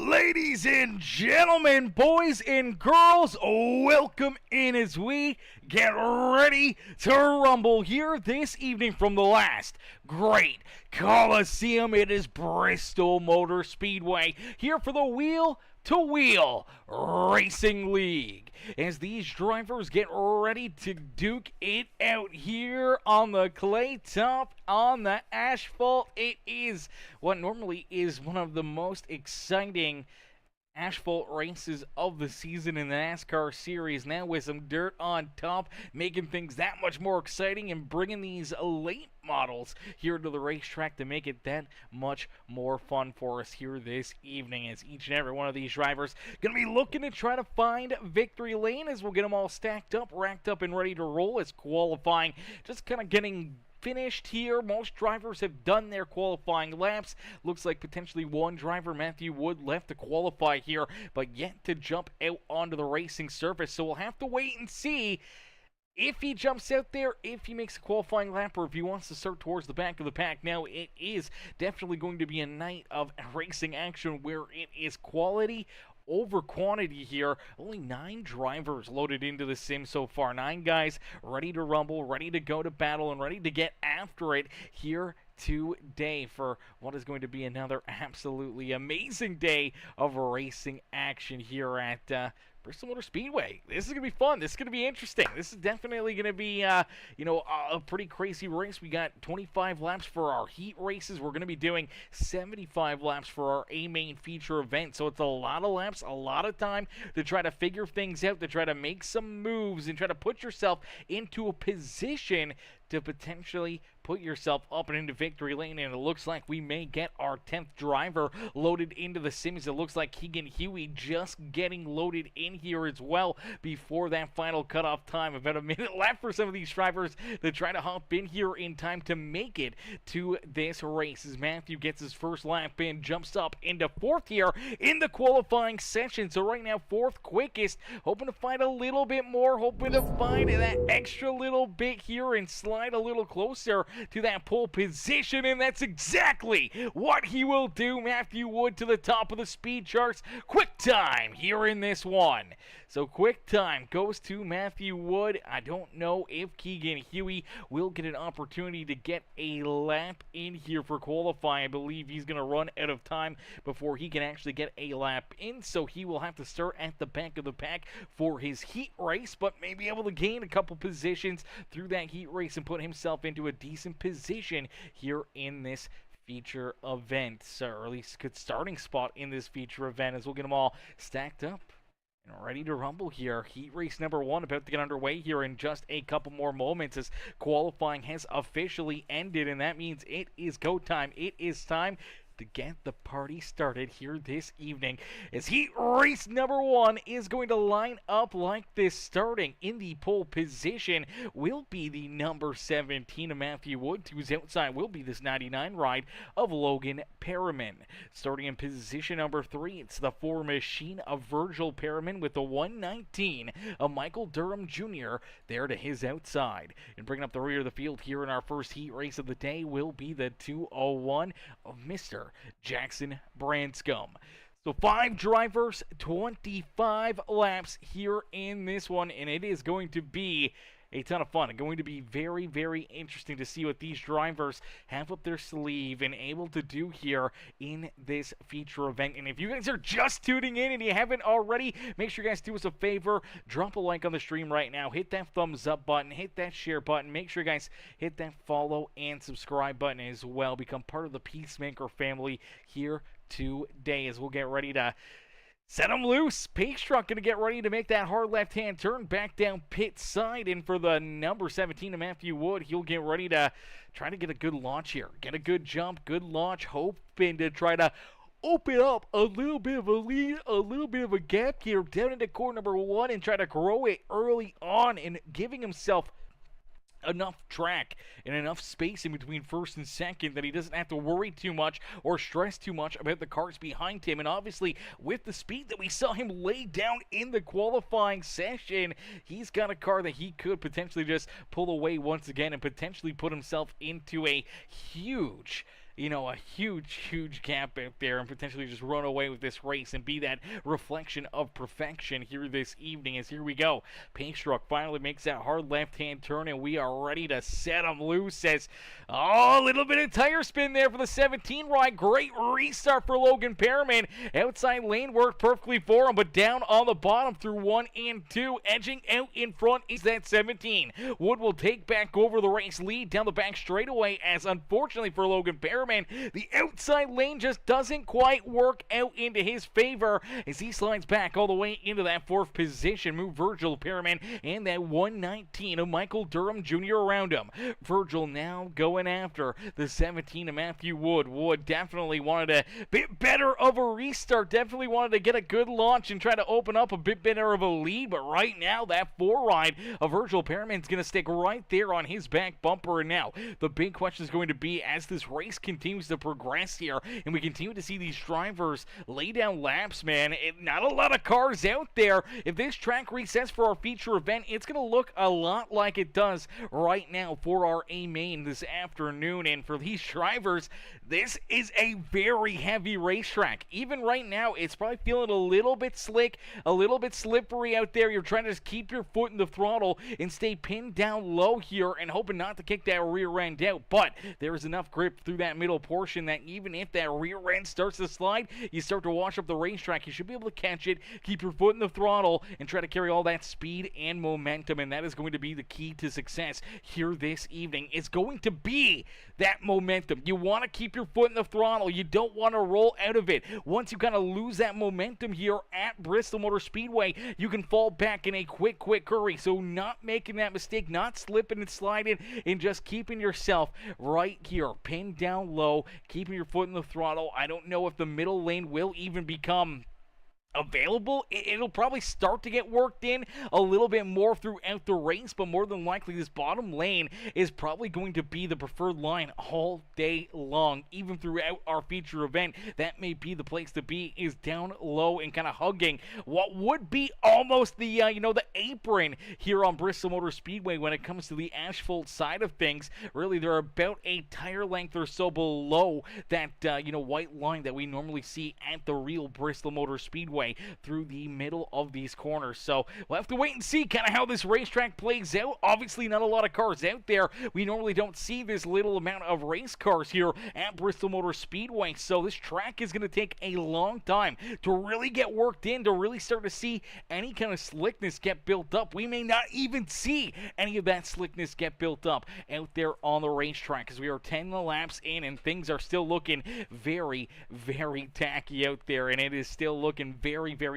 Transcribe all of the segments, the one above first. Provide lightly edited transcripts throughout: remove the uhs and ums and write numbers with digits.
Ladies and gentlemen, boys and girls, welcome in as we get ready to rumble here this evening from the last great Coliseum. It is Bristol Motor Speedway here for the Wheel to Wheel Racing League as these drivers get ready to duke it out here on the clay top, on the asphalt. It is what normally is one of the most exciting asphalt races of the season in the NASCAR series, now with some dirt on top, making things that much more exciting and bringing these late models here to the racetrack to make it that much more fun for us here this evening, as each and every one of these drivers going to be looking to try to find victory lane as we'll get them all stacked up, racked up, and ready to roll as qualifying just kind of getting finished here. Most drivers have done their qualifying laps. Looks like potentially one driver, Matthew Wood, left to qualify here, but yet to jump out onto the racing surface. So we'll have to wait and see if he jumps out there, if he makes a qualifying lap, or if he wants to start towards the back of the pack. Now, it is definitely going to be a night of racing action where it is quality over quantity here. Only 9 drivers loaded into the sim so far. 9 guys ready to rumble, ready to go to battle, and ready to get after it here today for what is going to be another absolutely amazing day of racing action here at Bristol Motor Speedway. This is going to be fun. This is going to be interesting. This is definitely going to be, a pretty crazy race. We got 25 laps for our heat races. We're going to be doing 75 laps for our A-main feature event. So it's a lot of laps, a lot of time to try to figure things out, to try to make some moves, and try to put yourself into a position to potentially put yourself up and into victory lane. And it looks like we may get our 10th driver loaded into the sims. It looks like Keegan Huey just getting loaded in here as well before that final cutoff time. About a minute left for some of these drivers to try to hop in here in time to make it to this race, as Matthew gets his first lap in, jumps up into 4th here in the qualifying session. So right now 4th quickest, hoping to find a little bit more, hoping to find that extra little bit here and slide a little closer to that pole position, and that's exactly what he will do. Matthew Wood to the top of the speed charts. Quick time here in this one. So quick time goes to Matthew Wood. I don't know if Keegan Huey will get an opportunity to get a lap in here for qualifying. I believe he's going to run out of time before he can actually get a lap in, so he will have to start at the back of the pack for his heat race, but may be able to gain a couple positions through that heat race and put himself into a decent position here in this feature event, or at least a good starting spot in this feature event, as we'll get them all stacked up and ready to rumble here. Heat race number 1 about to get underway here in just a couple more moments, as qualifying has officially ended, and that means it is go time. It is time to get the party started here this evening, as heat race number 1 is going to line up like this. Starting in the pole position will be the number 17 of Matthew Wood. To his outside will be this 99 ride of Logan Perriman. Starting in position number 3, it's the 4 machine of Virgil Perriman with the 119 of Michael Durham Jr. there to his outside. And bringing up the rear of the field here in our first heat race of the day will be the 201 of Mr. Jackson Branscombe. So 5 drivers, 25 laps here in this one, and it is going to be a ton of fun. It's going to be very, very interesting to see what these drivers have up their sleeve and able to do here in this feature event. And if you guys are just tuning in and you haven't already, make sure you guys do us a favor, drop a like on the stream right now, hit that thumbs up button, hit that share button, make sure you guys hit that follow and subscribe button as well. Become part of the Peacemaker family here today, as we'll get ready to set them loose. Pace truck going to get ready to make that hard left-hand turn back down pit side. And for the number 17 of Matthew Wood, he'll get ready to try to get a good launch here. Get a good jump, good launch, hoping to try to open up a little bit of a lead, a little bit of a gap here down into corner number 1 and try to grow it early on, and giving himself enough track and enough space in between first and second that he doesn't have to worry too much or stress too much about the cars behind him. And obviously, with the speed that we saw him lay down in the qualifying session, he's got a car that he could potentially just pull away once again and potentially put himself into a huge a huge gap out there and potentially just run away with this race and be that reflection of perfection here this evening. As here we go, Pace Truck finally makes that hard left-hand turn, and we are ready to set him loose. As a little bit of tire spin there for the 17 ride. Great restart for Logan Perriman. Outside lane worked perfectly for him, but down on the bottom through 1 and 2, edging out in front is that 17. Wood will take back over the race lead down the back straightaway, as unfortunately for Logan Perriman, the outside lane just doesn't quite work out into his favor as he slides back all the way into that 4th position. Move Virgil Perriman and that 119 of Michael Durham Jr. around him. Virgil now going after the 17 of Matthew Wood. Wood definitely wanted a bit better of a restart, definitely wanted to get a good launch and try to open up a bit better of a lead, but right now that 4 ride of Virgil Perriman's going to stick right there on his back bumper. And now the big question is going to be, as this race continues to progress here and we continue to see these drivers lay down laps, man, not a lot of cars out there. If this track resets for our feature event, it's going to look a lot like it does right now for our A main this afternoon. And for these drivers, this is a very heavy racetrack. Even right now, it's probably feeling a little bit slick, a little bit slippery out there. You're trying to just keep your foot in the throttle and stay pinned down low here and hoping not to kick that rear end out. But there is enough grip through that middle portion that even if that rear end starts to slide, you start to wash up the racetrack, you should be able to catch it, keep your foot in the throttle, and try to carry all that speed and momentum. And that is going to be the key to success here this evening. It's going to be that momentum. You want to keep your foot in the throttle. You don't want to roll out of it. Once you kind of lose that momentum here at Bristol Motor Speedway, you can fall back in a quick hurry. So not making that mistake, not slipping and sliding, and just keeping yourself right here, pinned down low, keeping your foot in the throttle. I don't know if the middle lane will even become available. It'll probably start to get worked in a little bit more throughout the race, but more than likely this bottom lane is probably going to be the preferred line all day long. Even throughout our feature event, that may be the place to be, is down low and kind of hugging what would be almost the the apron here on Bristol Motor Speedway when it comes to the asphalt side of things. Really, they're about a tire length or so below that white line that we normally see at the real Bristol Motor Speedway through the middle of these corners. So we'll have to wait and see kind of how this racetrack plays out. Obviously not a lot of cars out there. We normally don't see this little amount of race cars here at Bristol Motor Speedway, so this track is going to take a long time to really get worked in, to really start to see any kind of slickness get built up. We may not even see any of that slickness get built up out there on the racetrack, as we are 10 laps in and things are still looking very tacky out there, and it is still looking very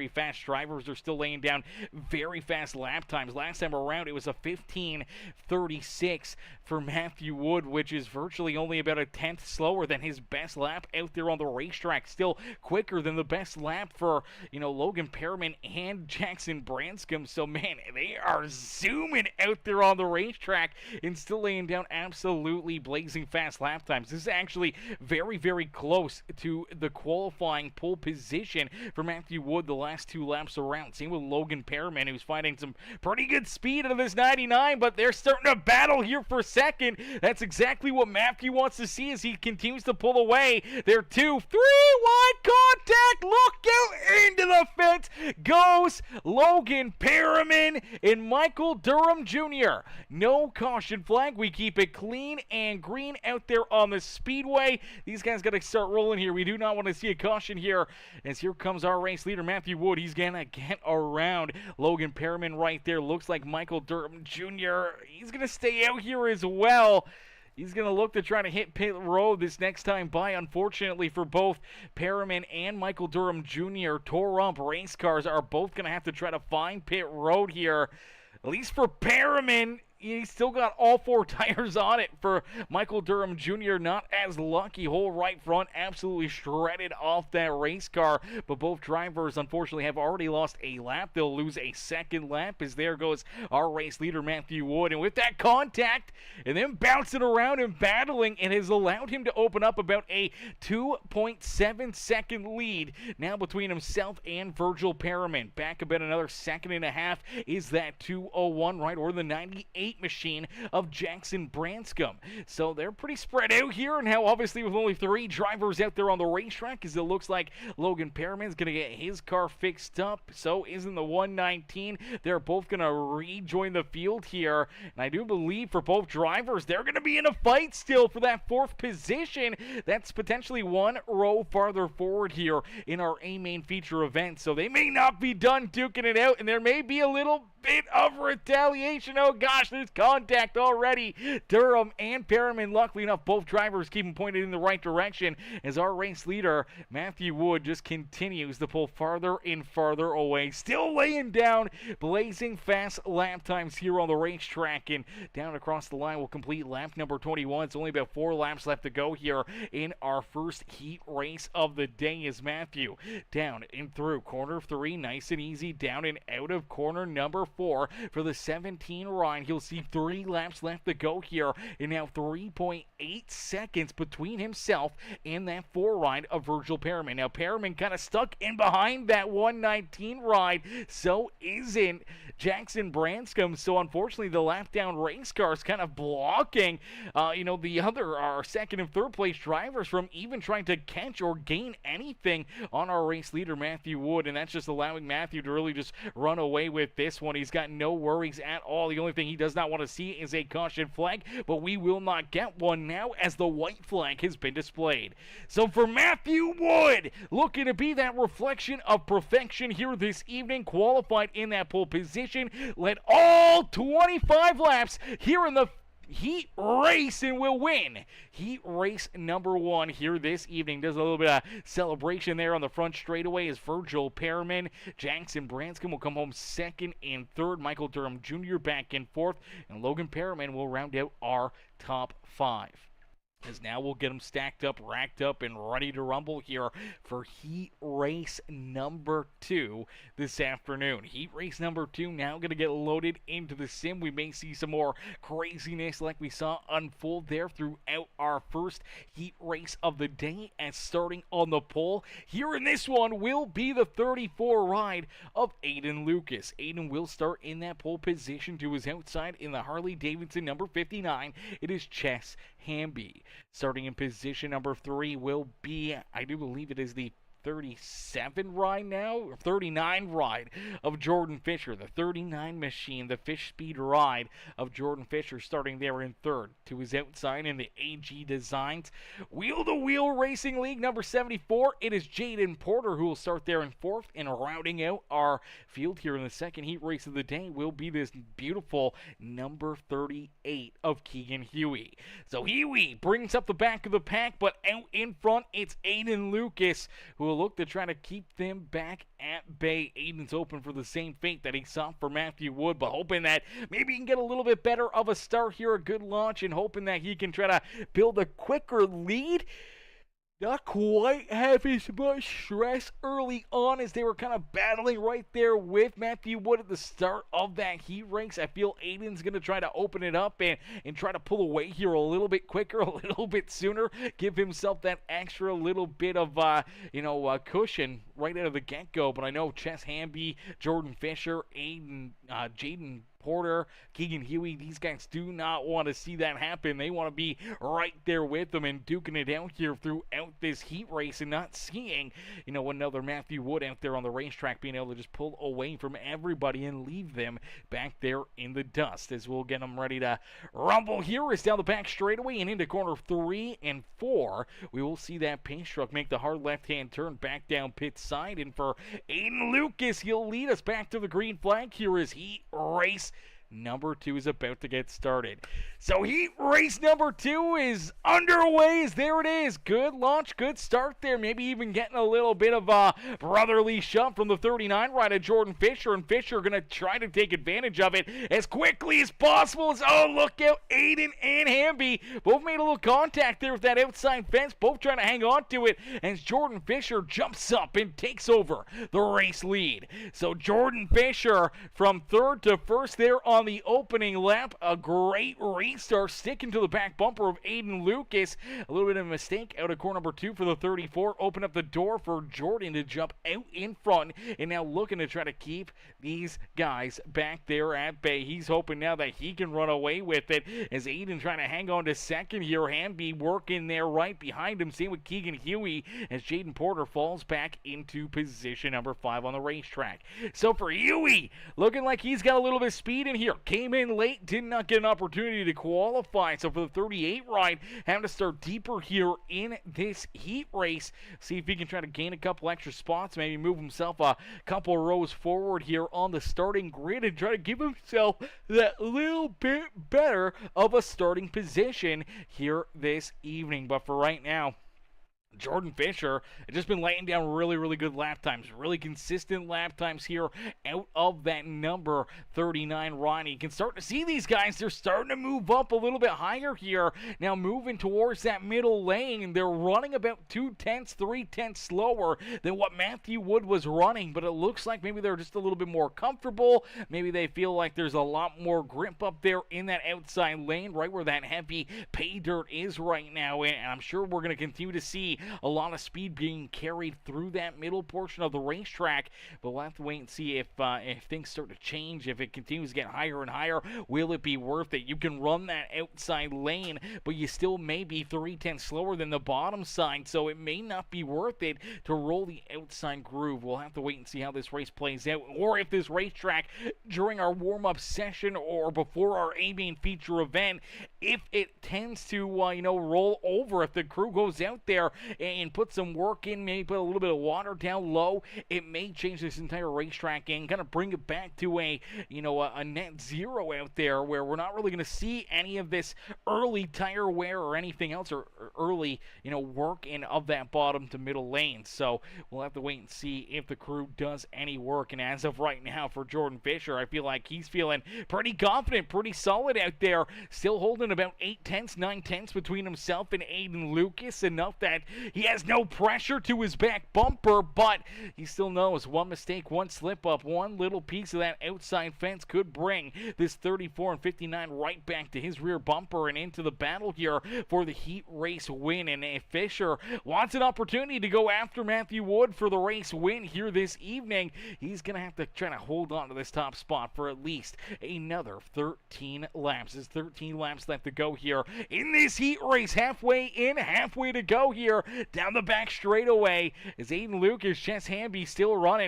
fast. Drivers are still laying down very fast lap times. Last time around, it was a 15:36 for Matthew Wood, which is virtually only about a tenth slower than his best lap out there on the racetrack. Still quicker than the best lap for, Logan Perriman and Jackson Branscombe. So, man, they are zooming out there on the racetrack and still laying down absolutely blazing fast lap times. This is actually very close to the qualifying pole position for Matthew Wood the last 2 laps around. Same with Logan Perriman, who's finding some pretty good speed out of this 99, but they're starting to battle here for second. That's exactly what Matthew wants to see as he continues to pull away. They're 2, 3 wide contact. Look out into the fence goes Logan Perriman and Michael Durham Jr. No caution flag. We keep it clean and green out there on the speedway. These guys got to start rolling here. We do not want to see a caution here, as here comes our race leader, Matthew Wood. He's gonna get around Logan Perriman right there. Looks like Michael Durham Jr., he's gonna stay out here as well. He's going to look to try to hit pit road this next time by. Unfortunately for both Perriman and Michael Durham Jr., tore up race cars are both going to have to try to find pit road here. At least for Perriman, he's still got all 4 tires on it. For Michael Durham Jr., not as lucky. Whole right front absolutely shredded off that race car. But both drivers, unfortunately, have already lost a lap. They'll lose a second lap, as there goes our race leader, Matthew Wood. And with that contact and then bouncing around and battling, it has allowed him to open up about a 2.7 second lead now between himself and Virgil Perriman. Back about another second and a half is that 2:01 right, or the 98 8 machine of Jackson Branscombe. So they're pretty spread out here, and now obviously with only 3 drivers out there on the racetrack, as it looks like Logan Perriman's going to get his car fixed up. So isn't the 119. They're both going to rejoin the field here, and I do believe for both drivers, they're going to be in a fight still for that 4th position. That's potentially 1 row farther forward here in our A main feature event. So they may not be done duking it out, and there may be a little bit of retaliation. Oh gosh, there's contact already. Durham and Perriman, luckily enough, both drivers keep them pointed in the right direction as our race leader, Matthew Wood, just continues to pull farther and farther away. Still laying down blazing fast lap times here on the racetrack, and down across the line will complete lap number 21. It's only about 4 laps left to go here in our first heat race of the day as Matthew down and through corner 3, nice and easy, down and out of corner number 4 for the 17 ride. He'll see 3 laps left to go here, and now 3.8 seconds between himself and that 4 ride of Virgil Perriman. Now Perriman kind of stuck in behind that 119 ride, so isn't Jackson Branscombe. So unfortunately the lap down race car is kind of blocking the other, our 2nd and 3rd place drivers from even trying to catch or gain anything on our race leader Matthew Wood, and that's just allowing Matthew to really just run away with this one. He's got no worries at all. The only thing he does not want to see is a caution flag, but we will not get one now as the white flag has been displayed. So for Matthew Wood, looking to be that reflection of perfection here this evening, qualified in that pole position, led all 25 laps here in the heat race and will win heat race number 1 here this evening. Does a little bit of celebration there on the front straightaway as Virgil Perriman. Jackson Branscombe will come home 2nd and 3rd. Michael Durham Jr. back in 4th, and Logan Perriman will round out our top 5. As now we'll get them stacked up, racked up, and ready to rumble here for heat race number 2 this afternoon. Heat race number 2 now going to get loaded into the sim. We may see some more craziness like we saw unfold there throughout our first heat race of the day, and starting on the pole here in this one will be the 34 ride of Aiden Lucas. Aiden will start in that pole position. To his outside in the Harley Davidson number 59, it is Chess Hamby. Starting in position number 3 will be, I do believe it is the 37 ride now, or 39 ride of Jordan Fisher, the 39 machine, the Fish Speed ride of Jordan Fisher, starting there in 3rd. To his outside in the AG Designs Wheel to Wheel Racing League number 74, it is Jaden Porter who will start there in 4th, and rounding out our field here in the 2nd heat race of the day will be this beautiful number 38 of Keegan Huey. So Huey brings up the back of the pack, but out in front it's Aiden Lucas who will look to try to keep them back at bay. Aiden's open for the same fate that he saw for Matthew Wood, but hoping that maybe he can get a little bit better of a start here, a good launch, and hoping that he can try to build a quicker lead. Not quite having as much stress early on as they were kind of battling right there with Matthew Wood at the start of that heat race. I feel Aiden's going to try to open it up and try to pull away here a little bit quicker, a little bit sooner, give himself that extra little bit of, cushion right out of the get-go. But I know Chess Hamby, Jordan Fisher, Aiden, Jaden Porter, Keegan Huey, these guys do not want to see that happen. They want to be right there with them and duking it out here throughout this heat race, and not seeing, another Matthew Wood out there on the racetrack being able to just pull away from everybody and leave them back there in the dust. As we'll get them ready to rumble here is down the back straightaway and into corner 3 and 4. We will see that pace truck make the hard left-hand turn back down pit side, and for Aiden Lucas, he'll lead us back to the green flag. Here is heat race number 2 is about to get started. So heat race number 2 is underway. There it is. Good launch, good start there. Maybe even getting a little bit of a brotherly shove from the 39 ride of Jordan Fisher, and Fisher going to try to take advantage of it as quickly as possible. Oh, look out, Aiden and Hamby both made a little contact there with that outside fence, both trying to hang on to it as Jordan Fisher jumps up and takes over the race lead. So Jordan Fisher from 3rd to 1st there on on the opening lap. A great restart, sticking to the back bumper of Aiden Lucas. A little bit of a mistake out of corner number 2 for the 34. Open up the door for Jordan to jump out in front, and now looking to try to keep these guys back there at bay. He's hoping now that he can run away with it, as Aiden trying to hang on to second here. Hamby working there right behind him. Same with Keegan Huey, as Jaden Porter falls back into position number 5 on the racetrack. So for Huey, looking like he's got a little bit of speed in here. Came in late, did not get an opportunity to qualify. So for the 38 ride, having to start deeper here in this heat race. See if he can try to gain a couple extra spots, maybe move himself a couple rows forward here on the starting grid and try to give himself that little bit better of a starting position here this evening. But for right now, Jordan Fisher has just been laying down really good lap times, really consistent lap times here out of that number 39 Ronnie. You can start to see these guys, they're starting to move up a little bit higher here. Now moving towards that middle lane, they're running about 2/10, 3/10 slower than what Matthew Wood was running, but it looks like maybe they're just a little bit more comfortable. Maybe they feel like there's a lot more grip up there in that outside lane, right where that heavy pay dirt is right now, and I'm sure we're going to continue to see a lot of speed being carried through that middle portion of the racetrack, but we'll have to wait and see if things start to change. If it continues to get higher and higher, will it be worth it? You can run that outside lane, but you still may be 3/10 slower than the bottom side, so it may not be worth it to roll the outside groove. We'll have to wait and see how this race plays out, or if this racetrack during our warm-up session or before our A-Main feature event, if it tends to roll over, if the crew goes out there and put some work in, maybe put a little bit of water down low, it may change this entire racetrack and kind of bring it back to a net zero out there, where we're not really going to see any of this early tire wear or anything else, or early work in of that bottom to middle lane. So we'll have to wait and see if the crew does any work. And as of right now, for Jordan Fisher, I feel like he's feeling pretty confident, pretty solid out there, still holding about 8/10, 9/10 between himself and Aiden Lucas, enough that he has no pressure to his back bumper, but he still knows one mistake, one slip up, one little piece of that outside fence could bring this 34 and 59 right back to his rear bumper and into the battle here for the heat race win. And if Fisher wants an opportunity to go after Matthew Wood for the race win here this evening, he's going to have to try to hold on to this top spot for at least another 13 laps. There's 13 laps left to go here in this heat race. Halfway in, halfway to go here down the back straightaway, is Aiden Lucas. Chess Hamby still running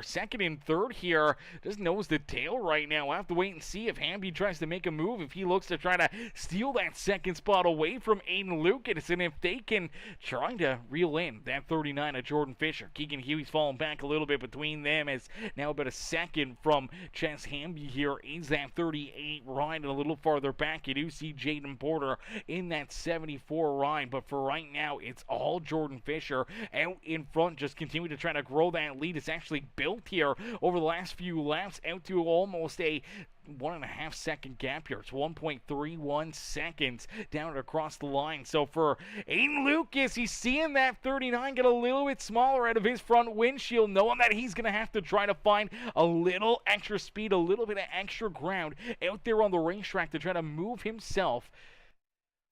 second and third here. Just nose to tail right now. We'll have to wait and see if Hamby tries to make a move, if he looks to try to steal that second spot away from Aiden Lucas, and if they can try to reel in that 39 of Jordan Fisher. Keegan Huey's falling back a little bit between them, as now about a second from Chess Hamby here is that 38 ride, and a little farther back you do see Jaden Porter in that 74 ride, but for right now it's all Jordan Fisher out in front, just continue to try to grow that lead. It's actually built here over the last few laps out to almost a 1.5 second gap here. It's 1.31 seconds down across the line. So for Aiden Lucas, he's seeing that 39 get a little bit smaller out of his front windshield, knowing that he's going to have to try to find a little extra speed, a little bit of extra ground out there on the racetrack to try to move himself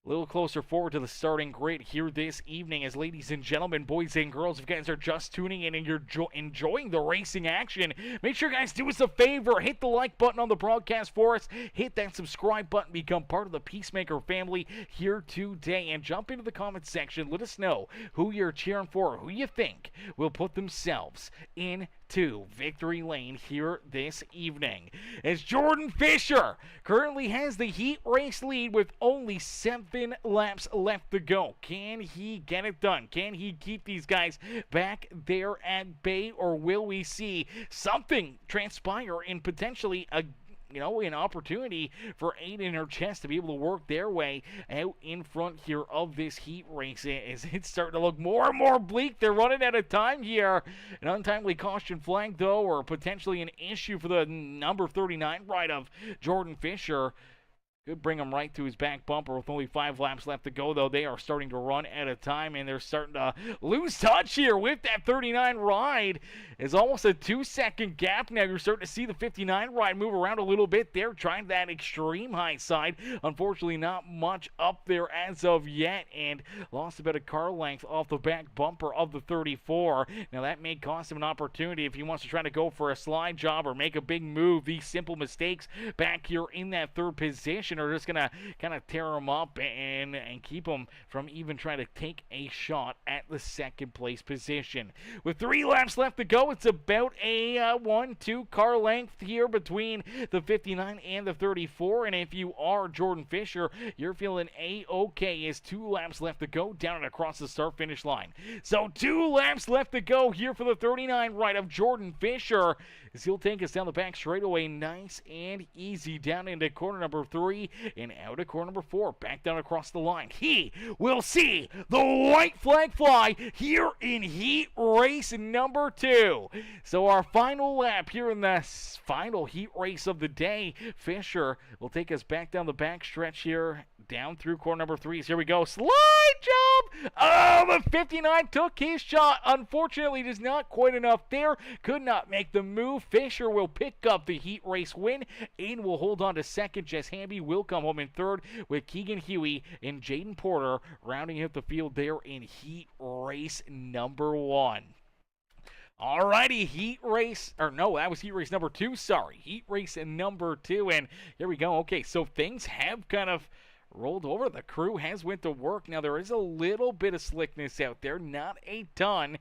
a little closer forward to the starting grid here this evening. As ladies and gentlemen, boys and girls, if you guys are just tuning in and you're enjoying the racing action, make sure you guys do us a favor, hit the like button on the broadcast for us, hit that subscribe button, become part of the Peacemaker family here today, and jump into the comments section. Let us know who you're cheering for, who you think will put themselves into victory lane here this evening. As Jordan Fisher currently has the heat race lead with only 7 laps left to go. Can he get it done? Can he keep these guys back there at bay, or will we see something transpire in potentially an opportunity for Aiden or Chess to be able to work their way out in front here of this heat race? As it's starting to look more and more bleak. They're running out of time here. An untimely caution flag, though, or potentially an issue for the number 39 ride of Jordan Fisher, Could bring him right to his back bumper with only 5 laps left to go, though. They are starting to run out of time, and they're starting to lose touch here with that 39 ride. It's almost a 2-second gap now. You're starting to see the 59 ride move around a little bit there, trying that extreme high side. Unfortunately, not much up there as of yet, and lost about a car length off the back bumper of the 34. Now, that may cost him an opportunity if he wants to try to go for a slide job or make a big move. These simple mistakes back here in that third position are just going to kind of tear him up and keep him from even trying to take a shot at the second place position. With 3 laps left to go, it's about a 1-2 car length here between the 59 and the 34. And if you are Jordan Fisher, you're feeling A-okay as 2 laps left to go down and across the start-finish line. So 2 laps left to go here for the 39 right of Jordan Fisher, as he'll take us down the back straightaway nice and easy down into corner number 3 and out of corner number 4, back down across the line. He will see the white flag fly here in heat race number 2. So our final lap here in the final heat race of the day, Fisher will take us back down the back stretch here, down through corner number 3. So here we go, slide job! Oh, the 59 took his shot. Unfortunately, just not quite enough there. Could not make the move. Fisher will pick up the heat race win and will hold on to second. Jess Hamby will come home in third, with Keegan Huey and Jaden Porter rounding out the field there in heat race number 1. Alrighty, heat race, or no, that was heat race number 2, sorry. Heat race number 2, and here we go. Okay, so things have kind of rolled over. The crew has went to work. Now, there is a little bit of slickness out there, not a ton,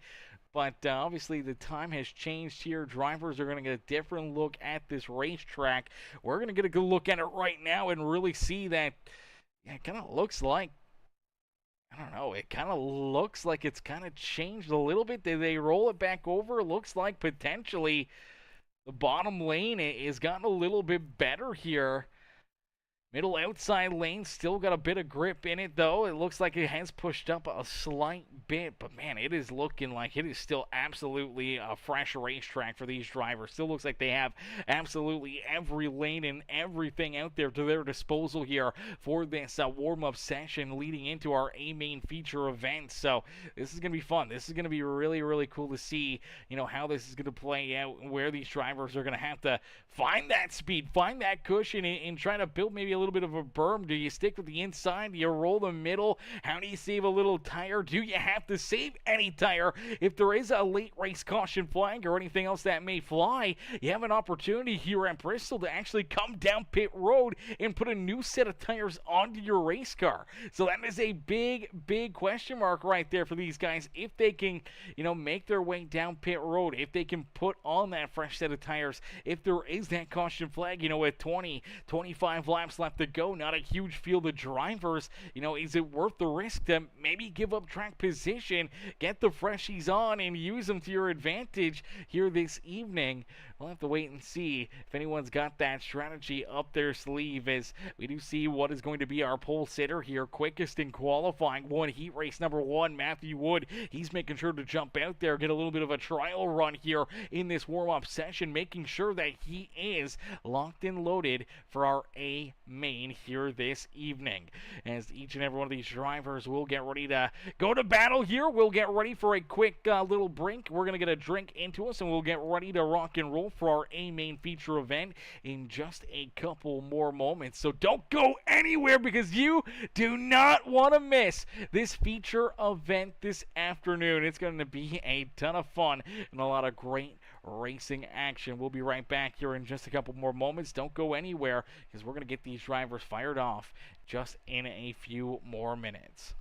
but obviously the time has changed here. Drivers are going to get a different look at this racetrack. We're going to get a good look at it right now and really see that it kind of looks like, I don't know, it kind of looks like it's kind of changed a little bit. Did they roll it back over? It looks like potentially the bottom lane is gotten a little bit better here. Middle outside lane still got a bit of grip in it, though. It looks like it has pushed up a slight bit, but man, it is looking like it is still absolutely a fresh racetrack for these drivers. Still looks like they have absolutely every lane and everything out there to their disposal here for this warm-up session leading into our A-Main feature event. So this is going to be fun. This is going to be really, really cool to see, how this is going to play out and where these drivers are going to have to find that speed, find that cushion, and try to build maybe a little bit of a berm. Do you stick with the inside? Do you roll the middle? How do you save a little tire? Do you have to save any tire? If there is a late race caution flag or anything else that may fly, you have an opportunity here at Bristol to actually come down pit road and put a new set of tires onto your race car. So that is a big, big question mark right there for these guys. If they can, make their way down pit road, if they can put on that fresh set of tires, if there is that caution flag, with 25 laps left to go, not a huge field of drivers, is it worth the risk to maybe give up track position, get the freshies on, and use them to your advantage here this evening? We'll have to wait and see if anyone's got that strategy up their sleeve, as we do see what is going to be our pole sitter here, quickest in qualifying one, heat race number 1, Matthew Wood. He's making sure to jump out there, get a little bit of a trial run here in this warm-up session, making sure that he is locked and loaded for our A-Main here this evening. As each and every one of these drivers will get ready to go to battle here, we'll get ready for a quick little break. We're going to get a drink into us, and we'll get ready to rock and roll for our A-Main feature event in just a couple more moments. So don't go anywhere, because you do not want to miss this feature event this afternoon. It's going to be a ton of fun and a lot of great racing action. We'll be right back here in just a couple more moments. Don't go anywhere, because we're going to get these drivers fired off just in a few more minutes.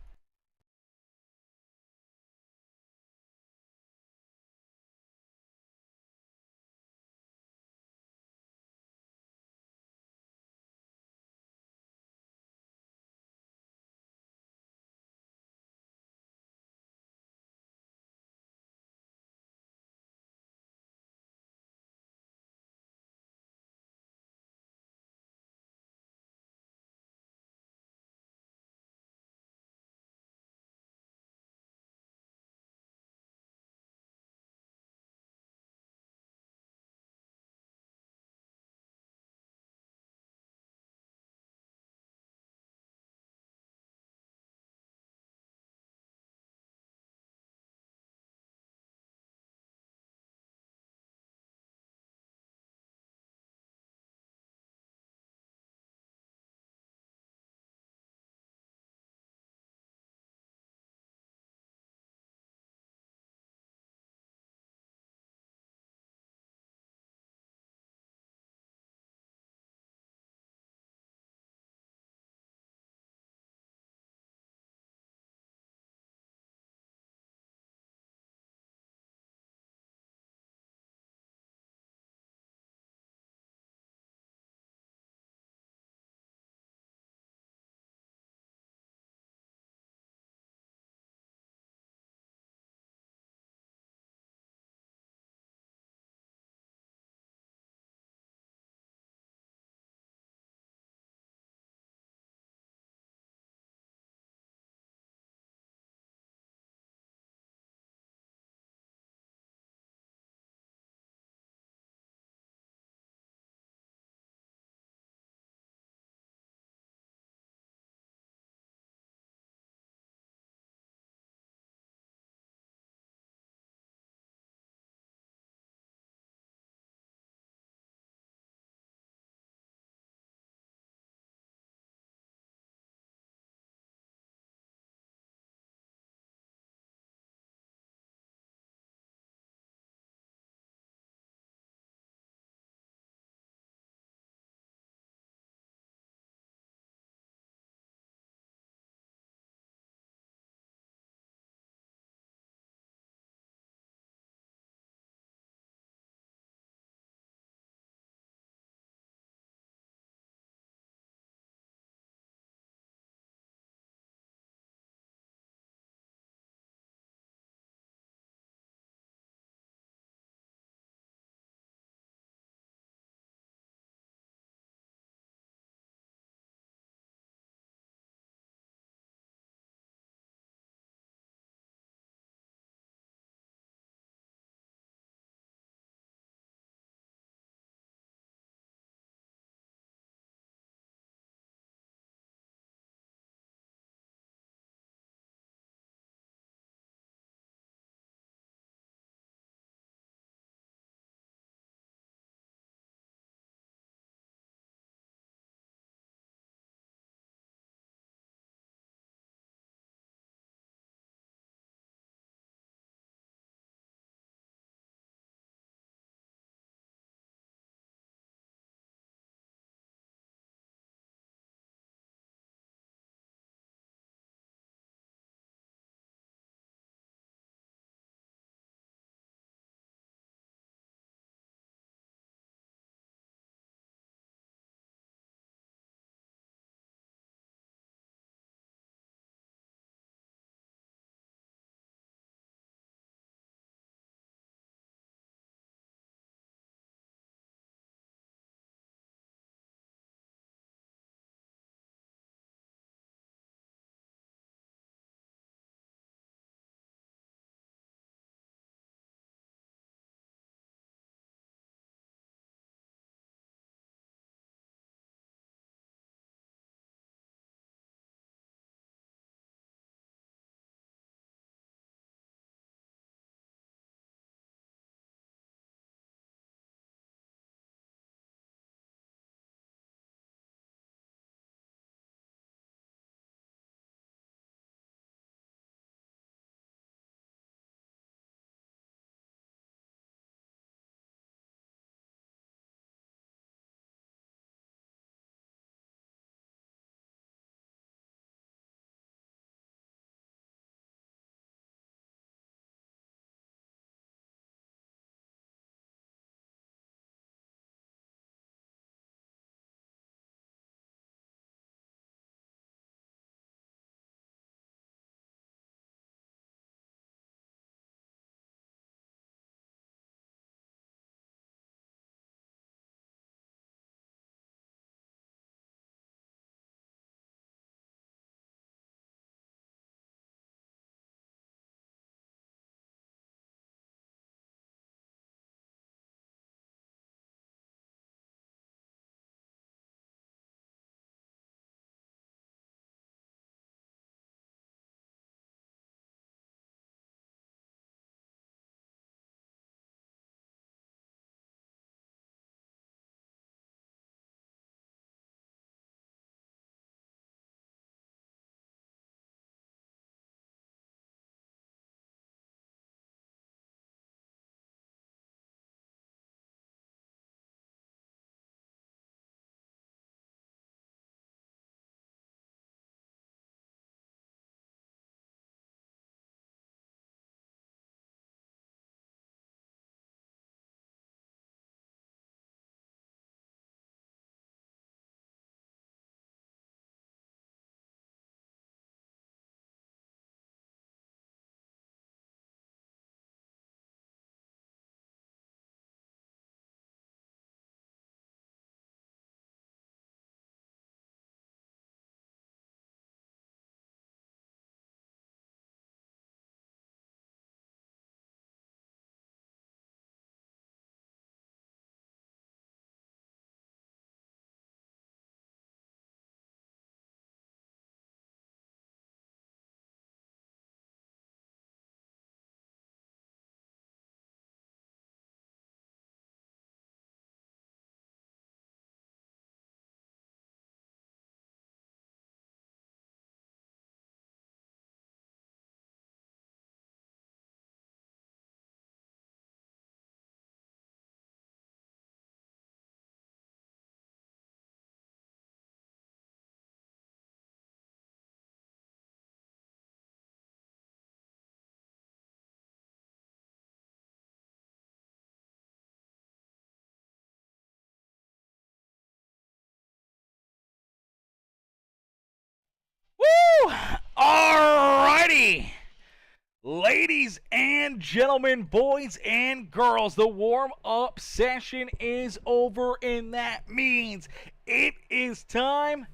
Ladies and gentlemen, boys and girls, the warm-up session is over, and that means it is time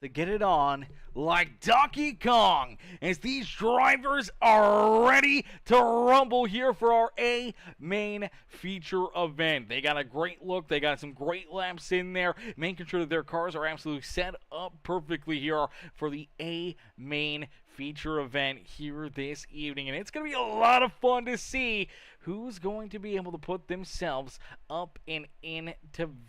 to get it on like Donkey Kong as these drivers are ready to rumble here for our A main feature event. They got a great look. They got some great laps in there, making sure that their cars are absolutely set up perfectly here for the A main feature event here this evening, and it's going to be a lot of fun to see who's going to be able to put themselves up and into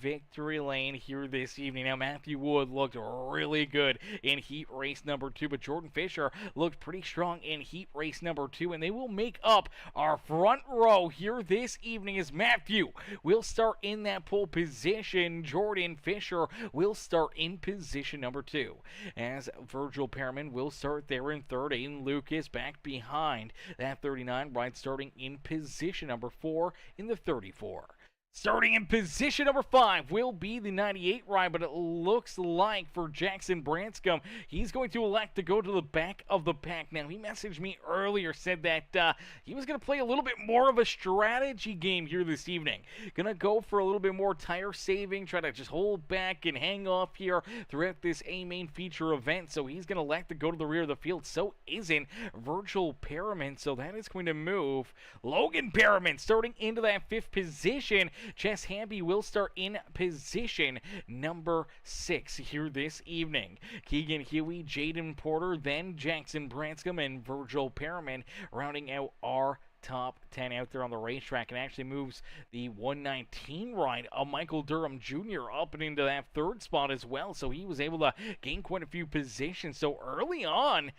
victory lane here this evening. Now, Matthew Wood looked really good in heat race number 2, but Jordan Fisher looked pretty strong in heat race number 2, and they will make up our front row here this evening as Matthew will start in that pole position. Jordan Fisher will start in position number 2, as Virgil Pearman will start there in third. Aiden Lucas back behind that 39 ride, starting in position number 4 in the 34. Starting in position number 5 will be the 98 ride, but it looks like for Jackson Branscombe, he's going to elect to go to the back of the pack. Now, he messaged me earlier, said that he was going to play a little bit more of a strategy game here this evening. Going to go for a little bit more tire saving, try to just hold back and hang off here throughout this A main feature event. So he's going to elect to go to the rear of the field. So isn't Virgil Pearman. So that is going to move Logan Pearman starting into that 5th position. Chess Hamby will start in position number 6 here this evening. Keegan Huey, Jaden Porter, then Jackson Branscombe, and Virgil Pearman rounding out our top 10 out there on the racetrack, and actually moves the 119 ride of Michael Durham Jr. up and into that 3rd spot as well. So he was able to gain quite a few positions. So early on,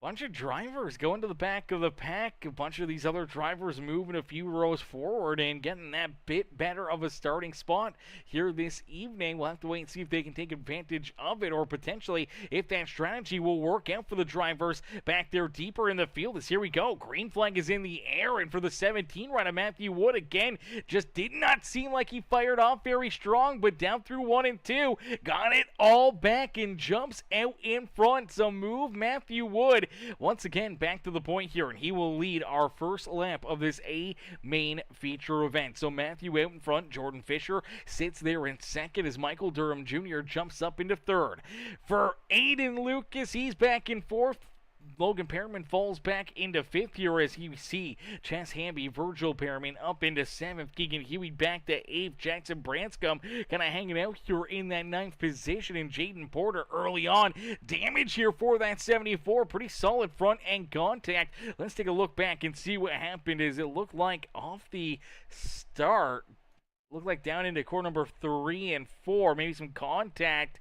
bunch of drivers going to the back of the pack. A bunch of these other drivers moving a few rows forward and getting that bit better of a starting spot here this evening. We'll have to wait and see if they can take advantage of it, or potentially if that strategy will work out for the drivers back there deeper in the field. As here we go. Green flag is in the air, and for the 17 ride of Matthew Wood, again, just did not seem like he fired off very strong, but down through 1 and 2, got it all back and jumps out in front. So move Matthew Wood once again back to the point here, and he will lead our first lap of this A main feature event. So Matthew out in front. Jordan Fisher sits there in 2nd as Michael Durham Jr. jumps up into 3rd. For Aiden Lucas, he's back in 4th. Logan Pearman falls back into 5th here as you see Chess Hamby, Virgil Pearman up into 7th. Keegan Huey back to 8th. Jackson Branscombe kind of hanging out here in that 9th position. And Jaden Porter early on. Damage here for that 74. Pretty solid front end contact. Let's take a look back and see what happened. As it looked like off the start, looked like down into corner number 3 and 4. Maybe some contact.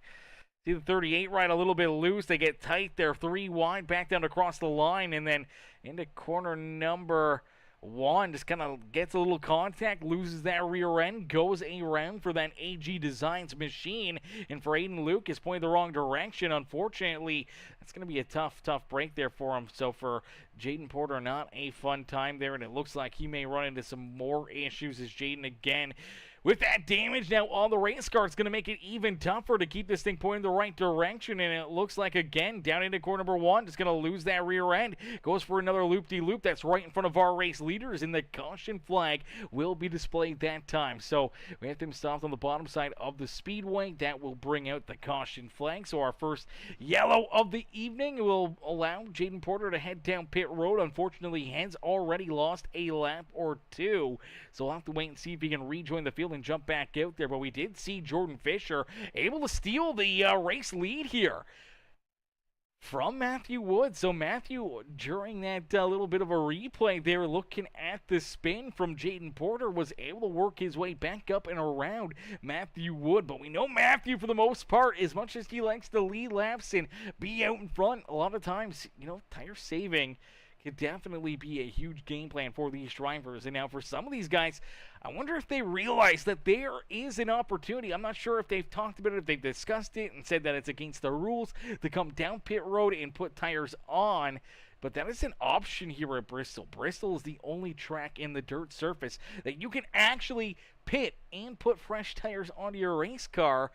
See the 38 ride a little bit loose. They get tight. They're 3 wide, back down across the line, and then into corner number 1. Just kind of gets a little contact, loses that rear end, goes around for that AG Designs machine. And for Aiden Lucas, pointed the wrong direction. Unfortunately, that's going to be a tough break there for him. So for Jaden Porter, not a fun time there, and it looks like he may run into some more issues as Jaden again with that damage now on the race car. It's going to make it even tougher to keep this thing pointing the right direction, and it looks like, again, down into corner number 1, just going to lose that rear end. Goes for another loop-de-loop. That's right in front of our race leaders, and the caution flag will be displayed that time. So we have them stopped on the bottom side of the speedway. That will bring out the caution flag. So our first yellow of the evening will allow Jaden Porter to head down pit road. Unfortunately, he has already lost a lap or 2, so we'll have to wait and see if he can rejoin the field and jump back out there. But we did see Jordan Fisher able to steal the race lead here from Matthew Wood. So Matthew, during that little bit of a replay there, looking at the spin from Jaden Porter, was able to work his way back up and around Matthew Wood. But we know Matthew, for the most part, as much as he likes to lead laps and be out in front, a lot of times, tire saving could definitely be a huge game plan for these drivers. And now for some of these guys, I wonder if they realize that there is an opportunity. I'm not sure if they've talked about it, if they've discussed it and said that it's against the rules to come down pit road and put tires on. But that is an option here at Bristol. Bristol is the only track in the dirt surface that you can actually pit and put fresh tires onto your race car.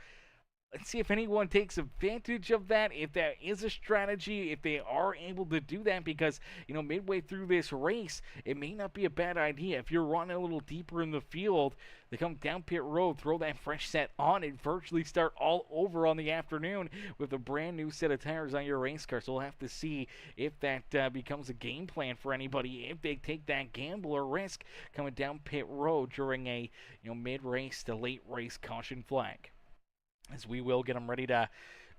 Let's see if anyone takes advantage of that, if that is a strategy, if they are able to do that, because, midway through this race, it may not be a bad idea. If you're running a little deeper in the field, they come down pit road, throw that fresh set on, and virtually start all over on the afternoon with a brand new set of tires on your race car. So we'll have to see if that becomes a game plan for anybody, if they take that gamble or risk coming down pit road during a mid-race to late race caution flag. As we will get them ready to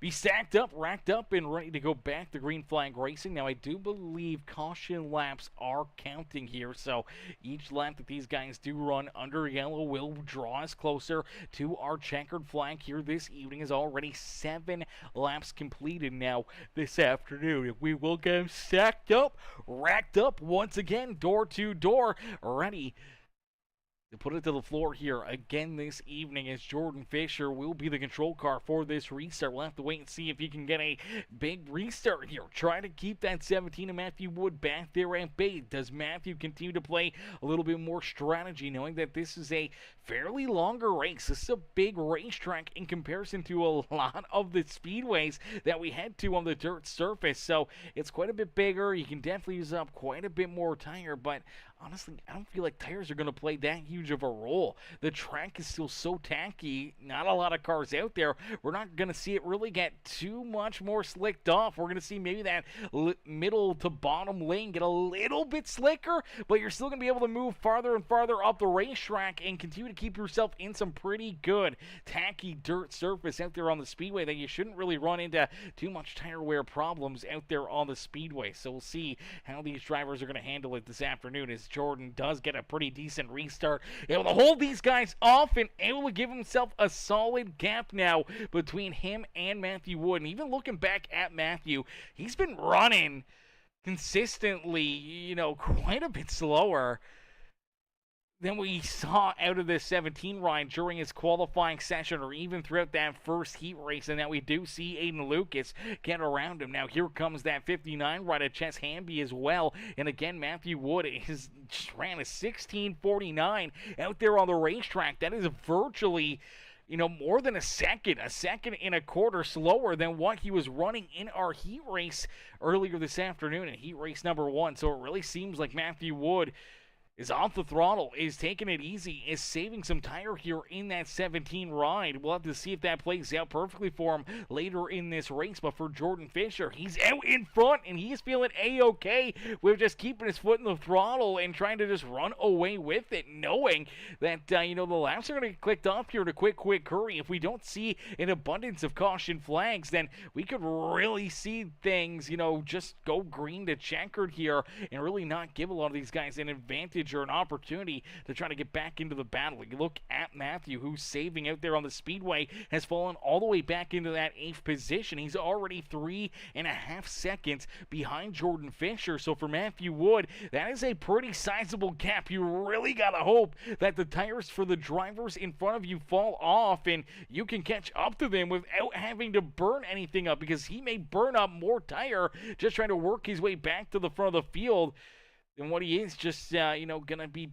be stacked up, racked up, and ready to go back to green flag racing. Now, I do believe caution laps are counting here, so each lap that these guys do run under yellow will draw us closer to our checkered flag here this evening. Is already 7 laps completed now this afternoon. We will get them stacked up, racked up once again, door to door, ready to put it to the floor here again this evening, as Jordan Fisher will be the control car for this restart. We'll have to wait and see if he can get a big restart here. Try to keep that 17 of Matthew Wood back there at bay. Does Matthew continue to play a little bit more strategy, knowing that this is a fairly longer race? This is a big racetrack in comparison to a lot of the speedways that we head to on the dirt surface, so it's quite a bit bigger. You can definitely use up quite a bit more tire, but honestly, I don't feel like tires are going to play that huge of a role. The track is still so tacky, not a lot of cars out there. We're not going to see it really get too much more slicked off. We're going to see maybe that middle to bottom lane get a little bit slicker, but you're still going to be able to move farther and farther up the racetrack and continue to keep yourself in some pretty good tacky dirt surface out there on the speedway that you shouldn't really run into too much tire wear problems out there on the speedway. So we'll see how these drivers are going to handle it this afternoon, as Jordan does get a pretty decent restart, able to hold these guys off and able to give himself a solid gap now between him and Matthew Wood. And even looking back at Matthew, he's been running consistently, quite a bit slower than we saw out of this 17 ride during his qualifying session, or even throughout that first heat race, and that we do see Aiden Lucas get around him. Now here comes that 59 ride at Chess Hamby as well, and again Matthew Wood ran a 16:49 out there on the racetrack. That is virtually more than a second and a quarter slower than what he was running in our heat race earlier this afternoon in heat race number 1. So it really seems like Matthew Wood is off the throttle, is taking it easy, is saving some tire here in that 17 ride. We'll have to see if that plays out perfectly for him later in this race. But for Jordan Fisher, he's out in front, and he's feeling A-okay with just keeping his foot in the throttle and trying to just run away with it, knowing that, the laps are going to get clicked off here in a quick hurry. If we don't see an abundance of caution flags, then we could really see things, just go green to checkered here and really not give a lot of these guys an advantage or an opportunity to try to get back into the battle. You look at Matthew, who's saving out there on the speedway, has fallen all the way back into that 8th position. He's already 3.5 seconds behind Jordan Fisher. So for Matthew Wood, that is a pretty sizable gap. You really gotta hope that the tires for the drivers in front of you fall off and you can catch up to them without having to burn anything up, because he may burn up more tire just trying to work his way back to the front of the field than what he is just, gonna be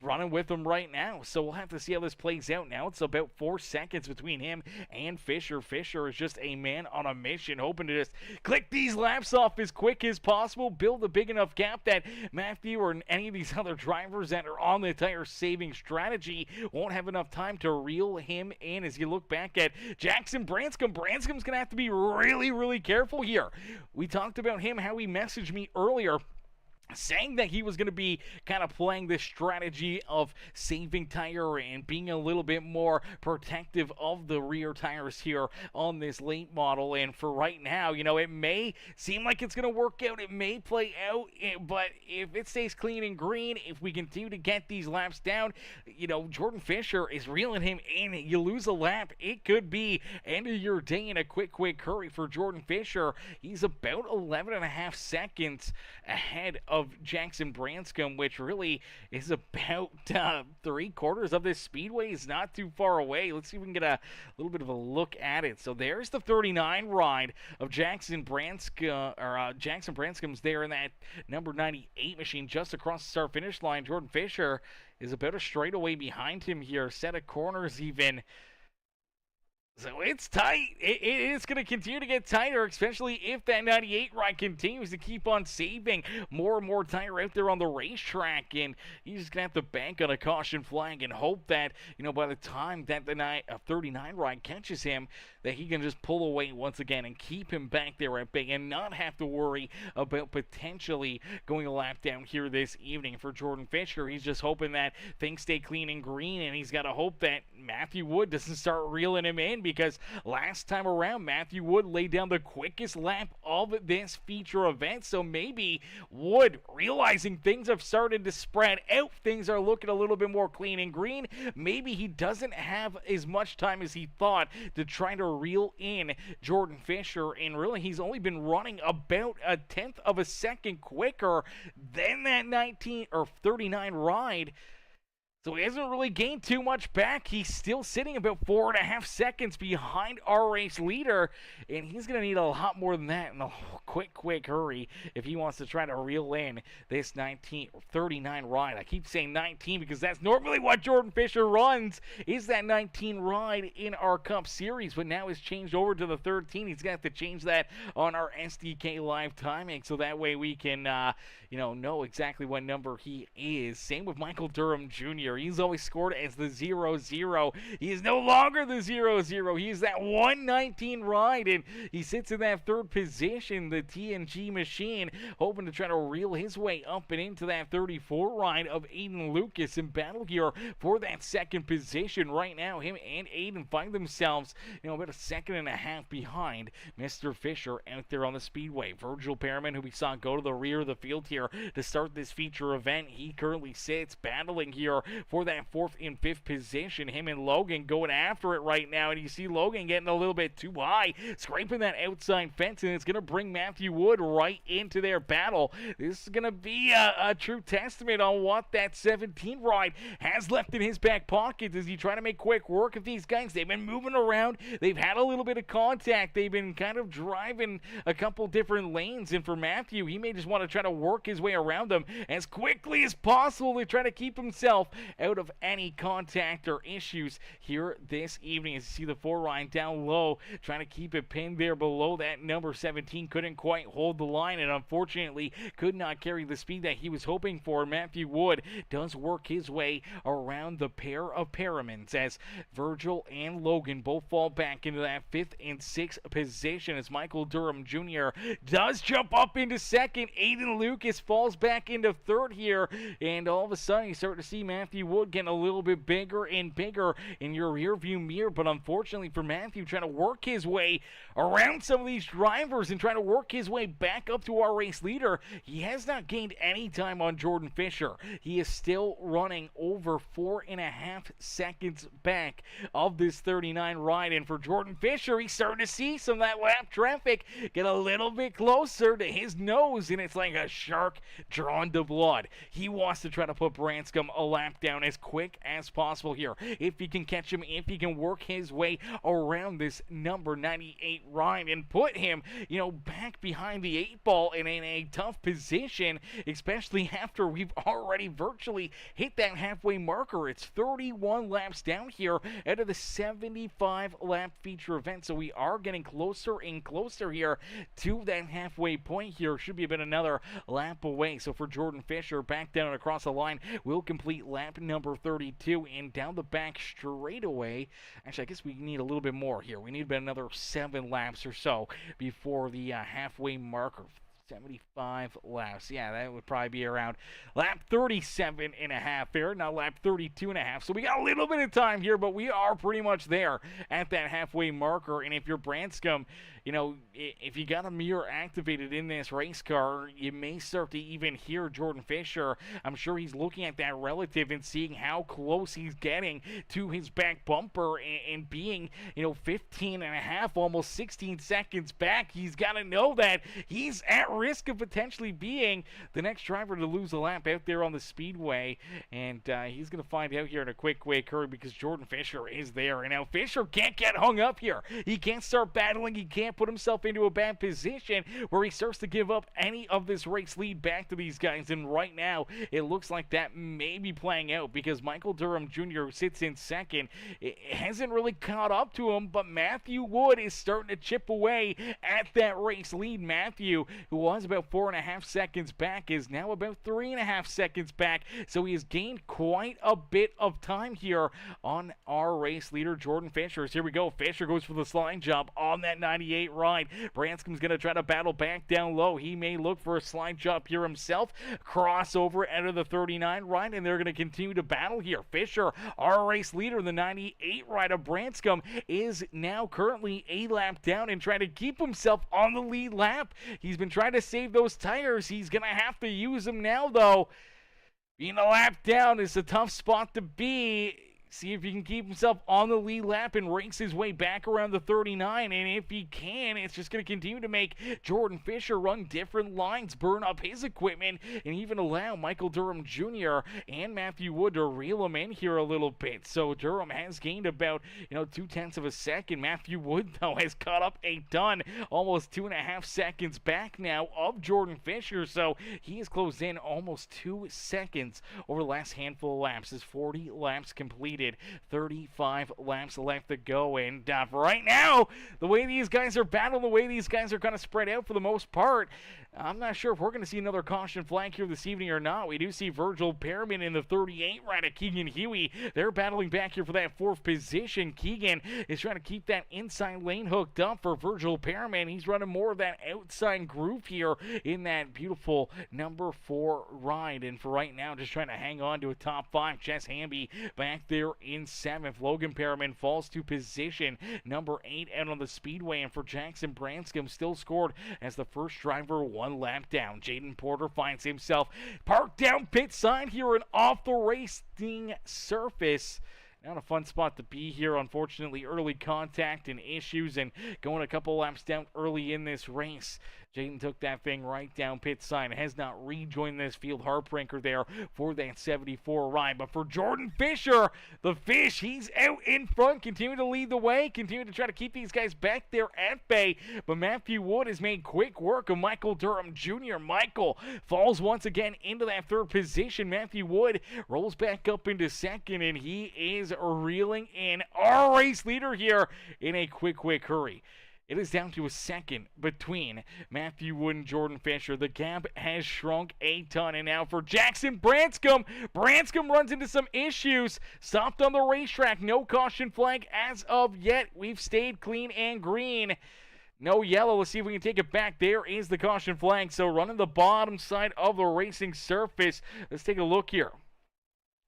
running with him right now. So we'll have to see how this plays out now. It's about 4 seconds between him and Fisher. Fisher is just a man on a mission, hoping to just click these laps off as quick as possible, build a big enough gap that Matthew or any of these other drivers that are on the tire saving strategy won't have enough time to reel him in. As you look back at Jackson Branscombe, Branscome's gonna have to be really, really careful here. We talked about him, how he messaged me earlier, saying that he was going to be kind of playing this strategy of saving tire and being a little bit more protective of the rear tires here on this late model. And for right now, it may seem like it's going to work out. It may play out, but if it stays clean and green, if we continue to get these laps down, Jordan Fisher is reeling him in. You lose a lap, it could be end of your day in a quick hurry for Jordan Fisher. He's about 11.5 seconds ahead of Jackson Branscombe, which really is about 3/4 of this speedway. Is not too far away. Let's see if we can get a little bit of a look at it. So there's the 39 ride of Jackson Branscombe, Jackson Branscome's there in that number 98 machine just across the start finish line. Jordan Fisher is about a straightaway behind him here. Set of corners even So it's tight. It is going to continue to get tighter, especially if that 98 ride continues to keep on saving more and more tire out there on the racetrack. And he's just going to have to bank on a caution flag and hope that, by the time that the 39 ride catches him, that he can just pull away once again and keep him back there at bay and not have to worry about potentially going a lap down here this evening for Jordan Fisher. He's just hoping that things stay clean and green, and he's got to hope that Matthew Wood doesn't start reeling him in, because last time around Matthew Wood laid down the quickest lap of this feature event. So maybe Wood, realizing things have started to spread out, things are looking a little bit more clean and green, maybe he doesn't have as much time as he thought to try to reel in Jordan Fisher, and really he's only been running about a tenth of a second quicker than that 19 or 39 ride. So he hasn't really gained too much back. He's still sitting about 4.5 seconds behind our race leader, and he's going to need a lot more than that in a quick hurry if he wants to try to reel in this 39 ride. I keep saying 19 because that's normally what Jordan Fisher runs, is that 19 ride in our Cup Series, but now it's changed over to the 13. He's going to have to change that on our SDK live timing, so that way we can know exactly what number he is. Same with Michael Durham Jr. He's always scored as the 0-0. He is no longer the 0-0. He is that 119 ride, and he sits in that third position, the TNG machine, hoping to try to reel his way up and into that 34 ride of Aiden Lucas in battle here for that second position. Right now, him and Aiden find themselves, about a second and a half behind Mr. Fisher out there on the speedway. Virgil Perriman, who we saw go to the rear of the field here to start this feature event, he currently sits battling here for that fourth and fifth position. Him and Logan going after it right now, and you see Logan getting a little bit too high, scraping that outside fence, and it's going to bring Matthew Wood right into their battle. This is going to be a true testament on what that 17 ride has left in his back pocket as he try to make quick work of these guys. They've been moving around, they've had a little bit of contact, they've been kind of driving a couple different lanes, and for Matthew, he may just want to try to work his way around them as quickly as possible to try to keep himself out of any contact or issues here this evening. As you see the 4 ride down low, trying to keep it pinned there below that number 17, couldn't quite hold the line, and unfortunately could not carry the speed that he was hoping for. Matthew Wood does work his way around the pair of Perrimans as Virgil and Logan both fall back into that 5th and 6th position as Michael Durham Jr. does jump up into second. Aiden Lucas falls back into third here, and all of a sudden you start to see Matthew Wood getting a little bit bigger and bigger in your rear view mirror. But unfortunately for Matthew, trying to work his way around some of these drivers and trying to work his way back up to our race leader, he has not gained any time on Jordan Fisher. He is still running over 4.5 seconds back of this 39 ride, and for Jordan Fisher, he's starting to see some of that lap traffic get a little bit closer to his nose, and it's like a shark drawn to blood. He wants to try to put Branscombe a lap down as quick as possible here. If he can catch him, if he can work his way around this number 98 ride and put him, back behind the 8 ball and in a tough position, especially after we've already virtually hit that halfway marker. It's 31 laps down here out of the 75 lap feature event, so we are getting closer and closer here to that halfway point here. Should be about another lap away. So for Jordan Fisher, back down and across the line, will complete lap number 32, and down the back straightaway. Actually, I guess we need a little bit more here. We need about another 7 laps or so before the halfway marker. 75 laps. Yeah, that would probably be around lap 37 and a half there, not lap 32 and a half. So we got a little bit of time here, but we are pretty much there at that halfway marker. And if you're Branscombe, if you got a mirror activated in this race car, you may start to even hear Jordan Fisher. I'm sure he's looking at that relative and seeing how close he's getting to his back bumper and being, 15 and a half, almost 16 seconds back. He's got to know that he's at risk of potentially being the next driver to lose a lap out there on the speedway. And he's going to find out here in a quick hurry because Jordan Fisher is there. And now Fisher can't get hung up here. He can't start battling. He can't put himself into a bad position where he starts to give up any of this race lead back to these guys. And right now, it looks like that may be playing out because Michael Durham Jr., who sits in second, it hasn't really caught up to him, but Matthew Wood is starting to chip away at that race lead. Matthew, who was about 4.5 seconds back, is now about 3.5 seconds back, so he has gained quite a bit of time here on our race leader, Jordan Fisher. Here we go. Fisher goes for the slide job on that 98 ride. Branscom's going to try to battle back down low. He may look for a slide job here himself. Crossover out of the 39 ride, and they're going to continue to battle here. Fisher, our race leader, the 98 ride of Branscom, is now currently a lap down and trying to keep himself on the lead lap. He's been trying to save those tires. He's going to have to use them now, though. Being a lap down is a tough spot to be. See if he can keep himself on the lead lap and race his way back around the 39. And if he can, it's just going to continue to make Jordan Fisher run different lines, burn up his equipment, and even allow Michael Durham Jr. and Matthew Wood to reel him in here a little bit. So Durham has gained about, 0.2 of a second. Matthew Wood, though, has caught up a ton, almost 2.5 seconds back now of Jordan Fisher. So he has closed in almost 2 seconds over the last handful of laps. His 40 laps completed. 35 laps left to go, and right now, the way these guys are battling, the way these guys are kind of spread out for the most part, I'm not sure if we're going to see another caution flag here this evening or not. We do see Virgil Perriman in the 38 right at Keegan Huey. They're battling back here for that 4th position. Keegan is trying to keep that inside lane hooked up for Virgil Perriman. He's running more of that outside groove here in that beautiful number 4 ride. And for right now, just trying to hang on to a top 5. Jess Hamby back there in 7th. Logan Perriman falls to position number 8 out on the speedway. And for Jackson Branscombe, still scored as the first driver, 1 lap down. Jaden Porter finds himself parked down pit side here and off the racing surface. Not a fun spot to be here. Unfortunately, early contact and issues and going a couple laps down early in this race. Jaden took that thing right down pit side. Has not rejoined this field. Heartbreaker there for that 74 ride. But for Jordan Fisher, the fish, he's out in front. Continue to lead the way. Continue to try to keep these guys back there at bay. But Matthew Wood has made quick work of Michael Durham Jr. Michael falls once again into that 3rd position. Matthew Wood rolls back up into 2nd, and he is reeling in our race leader here in a quick hurry. It is down to a second between Matthew Wood and Jordan Fisher. The gap has shrunk a ton. And now for Jackson Branscombe. Branscombe runs into some issues. Stopped on the racetrack. No caution flag as of yet. We've stayed clean and green. No yellow. Let's see if we can take it back. There is the caution flag. So running the bottom side of the racing surface. Let's take a look here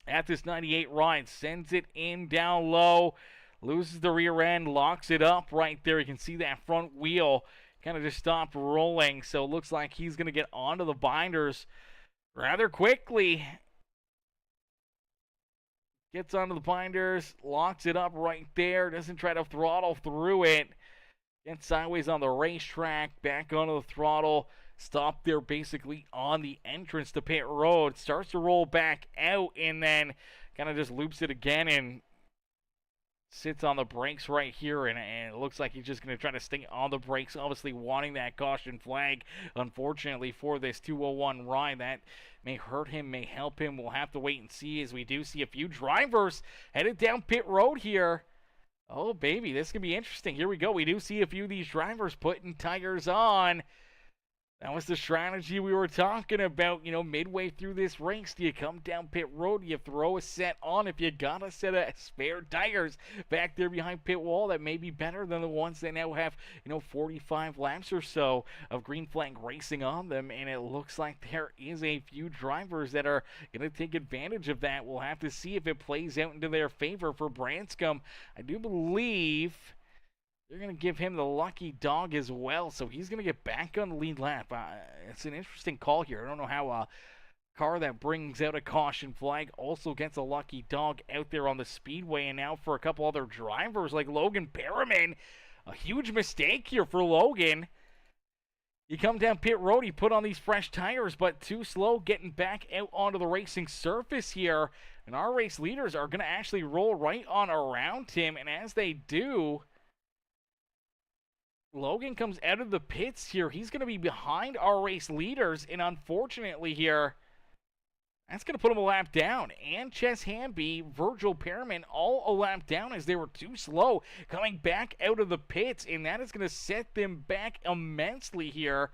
at this 98 ride. Sends it in down low. Loses the rear end, locks it up right there. You can see that front wheel kind of just stopped rolling. So it looks like he's going to get onto the binders rather quickly. Gets onto the binders, locks it up right there. Doesn't try to throttle through it. Gets sideways on the racetrack, back onto the throttle. Stopped there basically on the entrance to pit road. Starts to roll back out and then kind of just loops it again and sits on the brakes right here, and it looks like he's just going to try to stay on the brakes, obviously wanting that caution flag. Unfortunately for this 201 ride, that may hurt him, may help him. We'll have to wait and see, as we do see a few drivers headed down pit road here. Oh, baby, this can be interesting. Here we go. We do see a few of these drivers putting tires on. That was the strategy we were talking about, midway through this race. Do you come down pit road? Do you throw a set on? If you got a set of spare tires back there behind pit wall, that may be better than the ones that now have, 45 laps or so of green flag racing on them. And it looks like there is a few drivers that are going to take advantage of that. We'll have to see if it plays out into their favor. For Branscombe, I do believe they're going to give him the lucky dog as well, so he's going to get back on the lead lap. It's an interesting call here. I don't know how a car that brings out a caution flag also gets a lucky dog out there on the speedway. And now for a couple other drivers like Logan Perriman, a huge mistake here for Logan. You come down pit road, he put on these fresh tires, but too slow getting back out onto the racing surface here. And our race leaders are going to actually roll right on around him. And as they do, Logan comes out of the pits here. He's going to be behind our race leaders. And unfortunately here, that's going to put him a lap down. And Ches Hamby, Virgil Pearman, all a lap down as they were too slow coming back out of the pits. And that is going to set them back immensely here.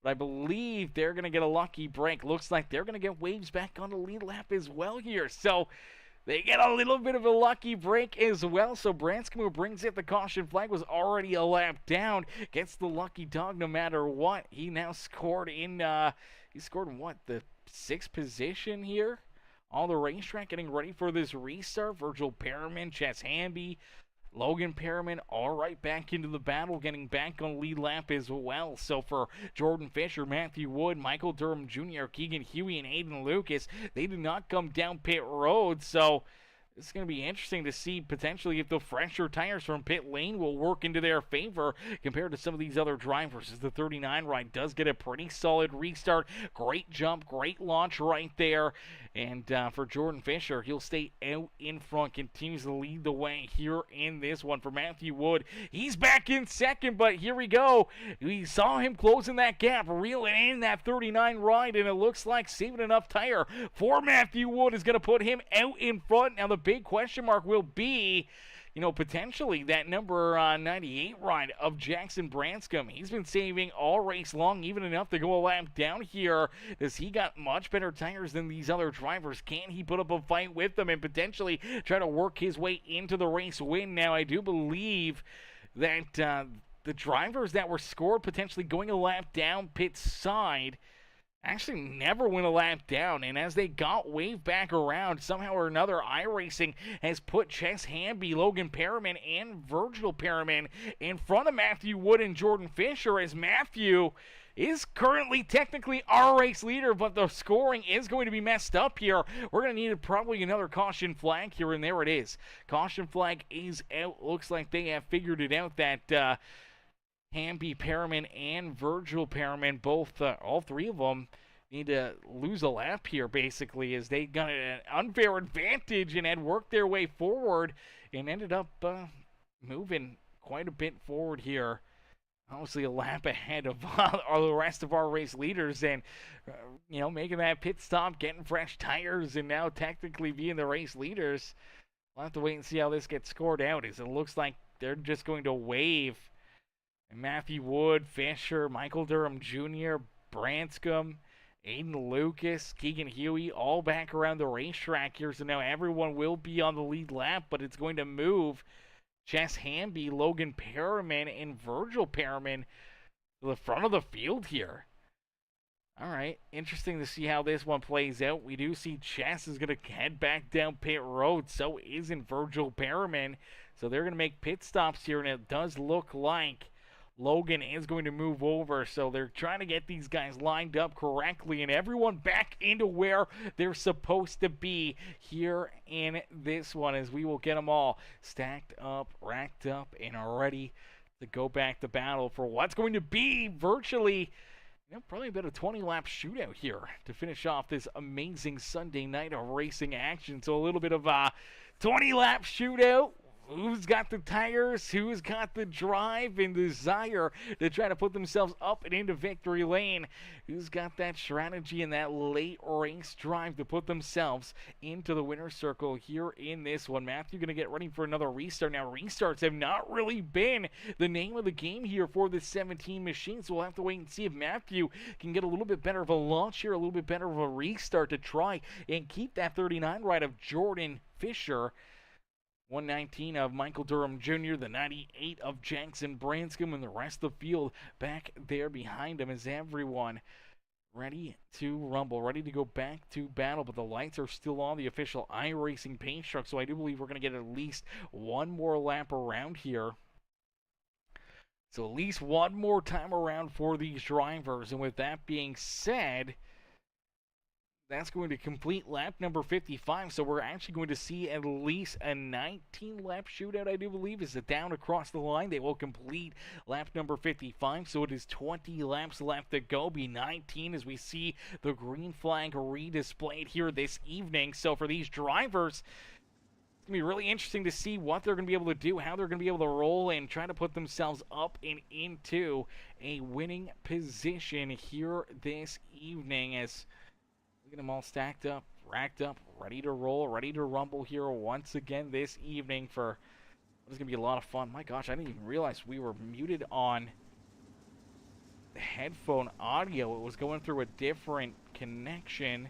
But I believe they're going to get a lucky break. Looks like they're going to get waves back on the lead lap as well here. So they get a little bit of a lucky break as well. So Branscombe, who brings it, the caution flag was already a lap down, gets the lucky dog no matter what. He now scored in, he scored in what, the 6th position here on the racetrack, getting ready for this restart. Virgil Pearman, Ches Hamby, Logan Pearman, all right back into the battle, getting back on lead lap as well. So for Jordan Fisher, Matthew Wood, Michael Durham Jr., Keegan Huey, and Aiden Lucas, they did not come down pit road. So it's going to be interesting to see potentially if the fresher tires from pit lane will work into their favor compared to some of these other drivers, as the 39 ride does get a pretty solid restart. Great jump, great launch right there. And for Jordan Fisher, he'll stay out in front, continues to lead the way here in this one. For Matthew Wood, he's back in second, but here we go. We saw him closing that gap, reeling in that 39 ride, and it looks like saving enough tire for Matthew Wood is going to put him out in front. Now the big question mark will be, potentially that number 98 ride of Jackson Branscombe. He's been saving all race long, even enough to go a lap down here. Does he got much better tires than these other drivers? Can he put up a fight with them and potentially try to work his way into the race win? Now, I do believe that the drivers that were scored potentially going a lap down pit side actually never went a lap down, and as they got waved back around, somehow or another, iRacing has put Ches Hamby, Logan Pearman, and Virgil Pearman in front of Matthew Wood and Jordan Fisher, as Matthew is currently technically our race leader, but the scoring is going to be messed up here. We're going to need probably another caution flag here, and there it is. Caution flag is out. Looks like they have figured it out that Hamby, Pearman, and Virgil Pearman, both, all three of them, need to lose a lap here, basically, as they got an unfair advantage and had worked their way forward and ended up moving quite a bit forward here. Obviously a lap ahead of the rest of our race leaders, and, making that pit stop, getting fresh tires, and now technically being the race leaders. We'll have to wait and see how this gets scored out, as it looks like they're just going to wave. Matthew Wood, Fisher, Michael Durham Jr., Branscombe, Aiden Lucas, Keegan Huey, all back around the racetrack here. So now everyone will be on the lead lap, but it's going to move Ches Hamby, Logan Pearman, and Virgil Pearman to the front of the field here. All right, interesting to see how this one plays out. We do see Ches is going to head back down pit road. So isn't Virgil Pearman. So they're going to make pit stops here, and it does look like Logan is going to move over, so they're trying to get these guys lined up correctly and everyone back into where they're supposed to be here in this one, as we will get them all stacked up, racked up, and ready to go back to battle for what's going to be virtually, probably about a 20-lap shootout here to finish off this amazing Sunday night of racing action. So a little bit of a 20-lap shootout. Who's got the tires, who's got the drive and desire to try to put themselves up and into victory lane, who's got that strategy and that late race drive to put themselves into the winner's circle here in this one. Matthew going to get ready for another restart. Now, restarts have not really been the name of the game here for this 17 machine, so we'll have to wait and see if Matthew can get a little bit better of a launch here, a little bit better of a restart to try and keep that 39 ride of Jordan Fisher, 119 of Michael Durham Jr., the 98 of Jackson Branscombe, and the rest of the field back there behind him as everyone ready to rumble, ready to go back to battle. But the lights are still on the official iRacing paint truck, so I do believe we're going to get at least one more lap around here. So at least one more time around for these drivers. And with that being said, That's going to complete lap number 55, so we're actually going to see at least a 19-lap shootout, I do believe. Is it down across the line? They will complete lap number 55, so it is 20 laps left to go. Be 19 as we see the green flag redisplayed here this evening. So for these drivers, it's going to be really interesting to see what they're going to be able to do, how they're going to be able to roll and try to put themselves up and into a winning position here this evening as get them all stacked up, racked up, ready to roll, ready to rumble here once again this evening for what is going to be a lot of fun. My gosh, I didn't even realize we were muted on the headphone audio. It was going through a different connection.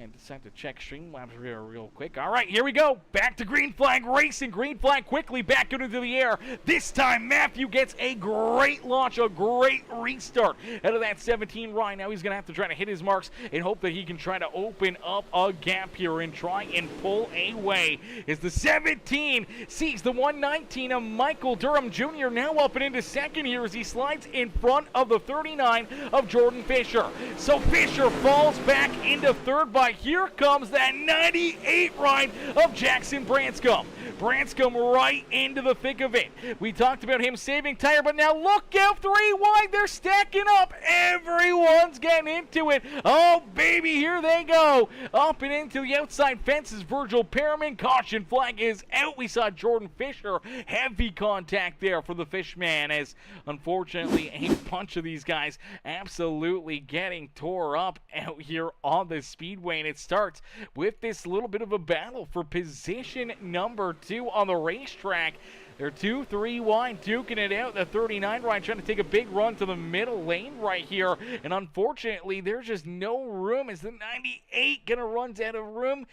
And decided to check Streamlabs real quick. All right, here we go. Back to green flag racing. Green flag quickly back into the air. This time, Matthew gets a great launch, a great restart out of that 17 ride. Now he's going to have to try to hit his marks and hope that he can try to open up a gap here and try and pull away. As the 17 sees the 119 of Michael Durham Jr. now up and into second here as he slides in front of the 39 of Jordan Fisher. So Fisher falls back into third by here comes that 98 ride of Jackson Branscombe. Branscombe right into the thick of it. We talked about him saving tire, but now look out, 3 wide. They're stacking up. Everyone's getting into it. Oh, baby, here they go. Up and into the outside fences. Virgil Perriman. Caution flag is out. We saw Jordan Fisher. Heavy contact there for the Fishman as, unfortunately, a bunch of these guys absolutely getting tore up out here on the speedway. And it starts with this little bit of a battle for position number 2 on the racetrack. They're 2-3 wide, duking it out. The 39 ride trying to take a big run to the middle lane right here. And unfortunately, there's just no room as the 98 gonna runs out of room.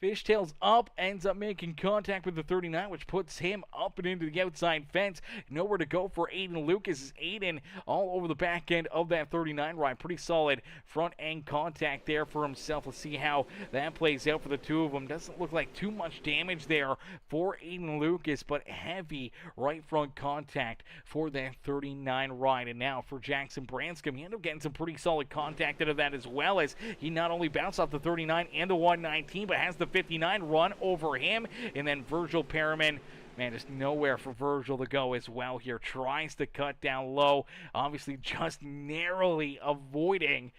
Fishtails up, ends up making contact with the 39, which puts him up and into the outside fence. Nowhere to go for Aiden Lucas. As Aiden all over the back end of that 39 ride. Pretty solid front end contact there for himself. Let's see how that plays out for the two of them. Doesn't look like too much damage there for Aiden Lucas, but heavy right front contact for that 39 ride. And now for Jackson Branscombe, he ended up getting some pretty solid contact out of that as well, as he not only bounced off the 39 and the 119, but has the 59 run over him. And then Virgil Perriman, man, just nowhere for Virgil to go as well here. Tries to cut down low, obviously just narrowly avoiding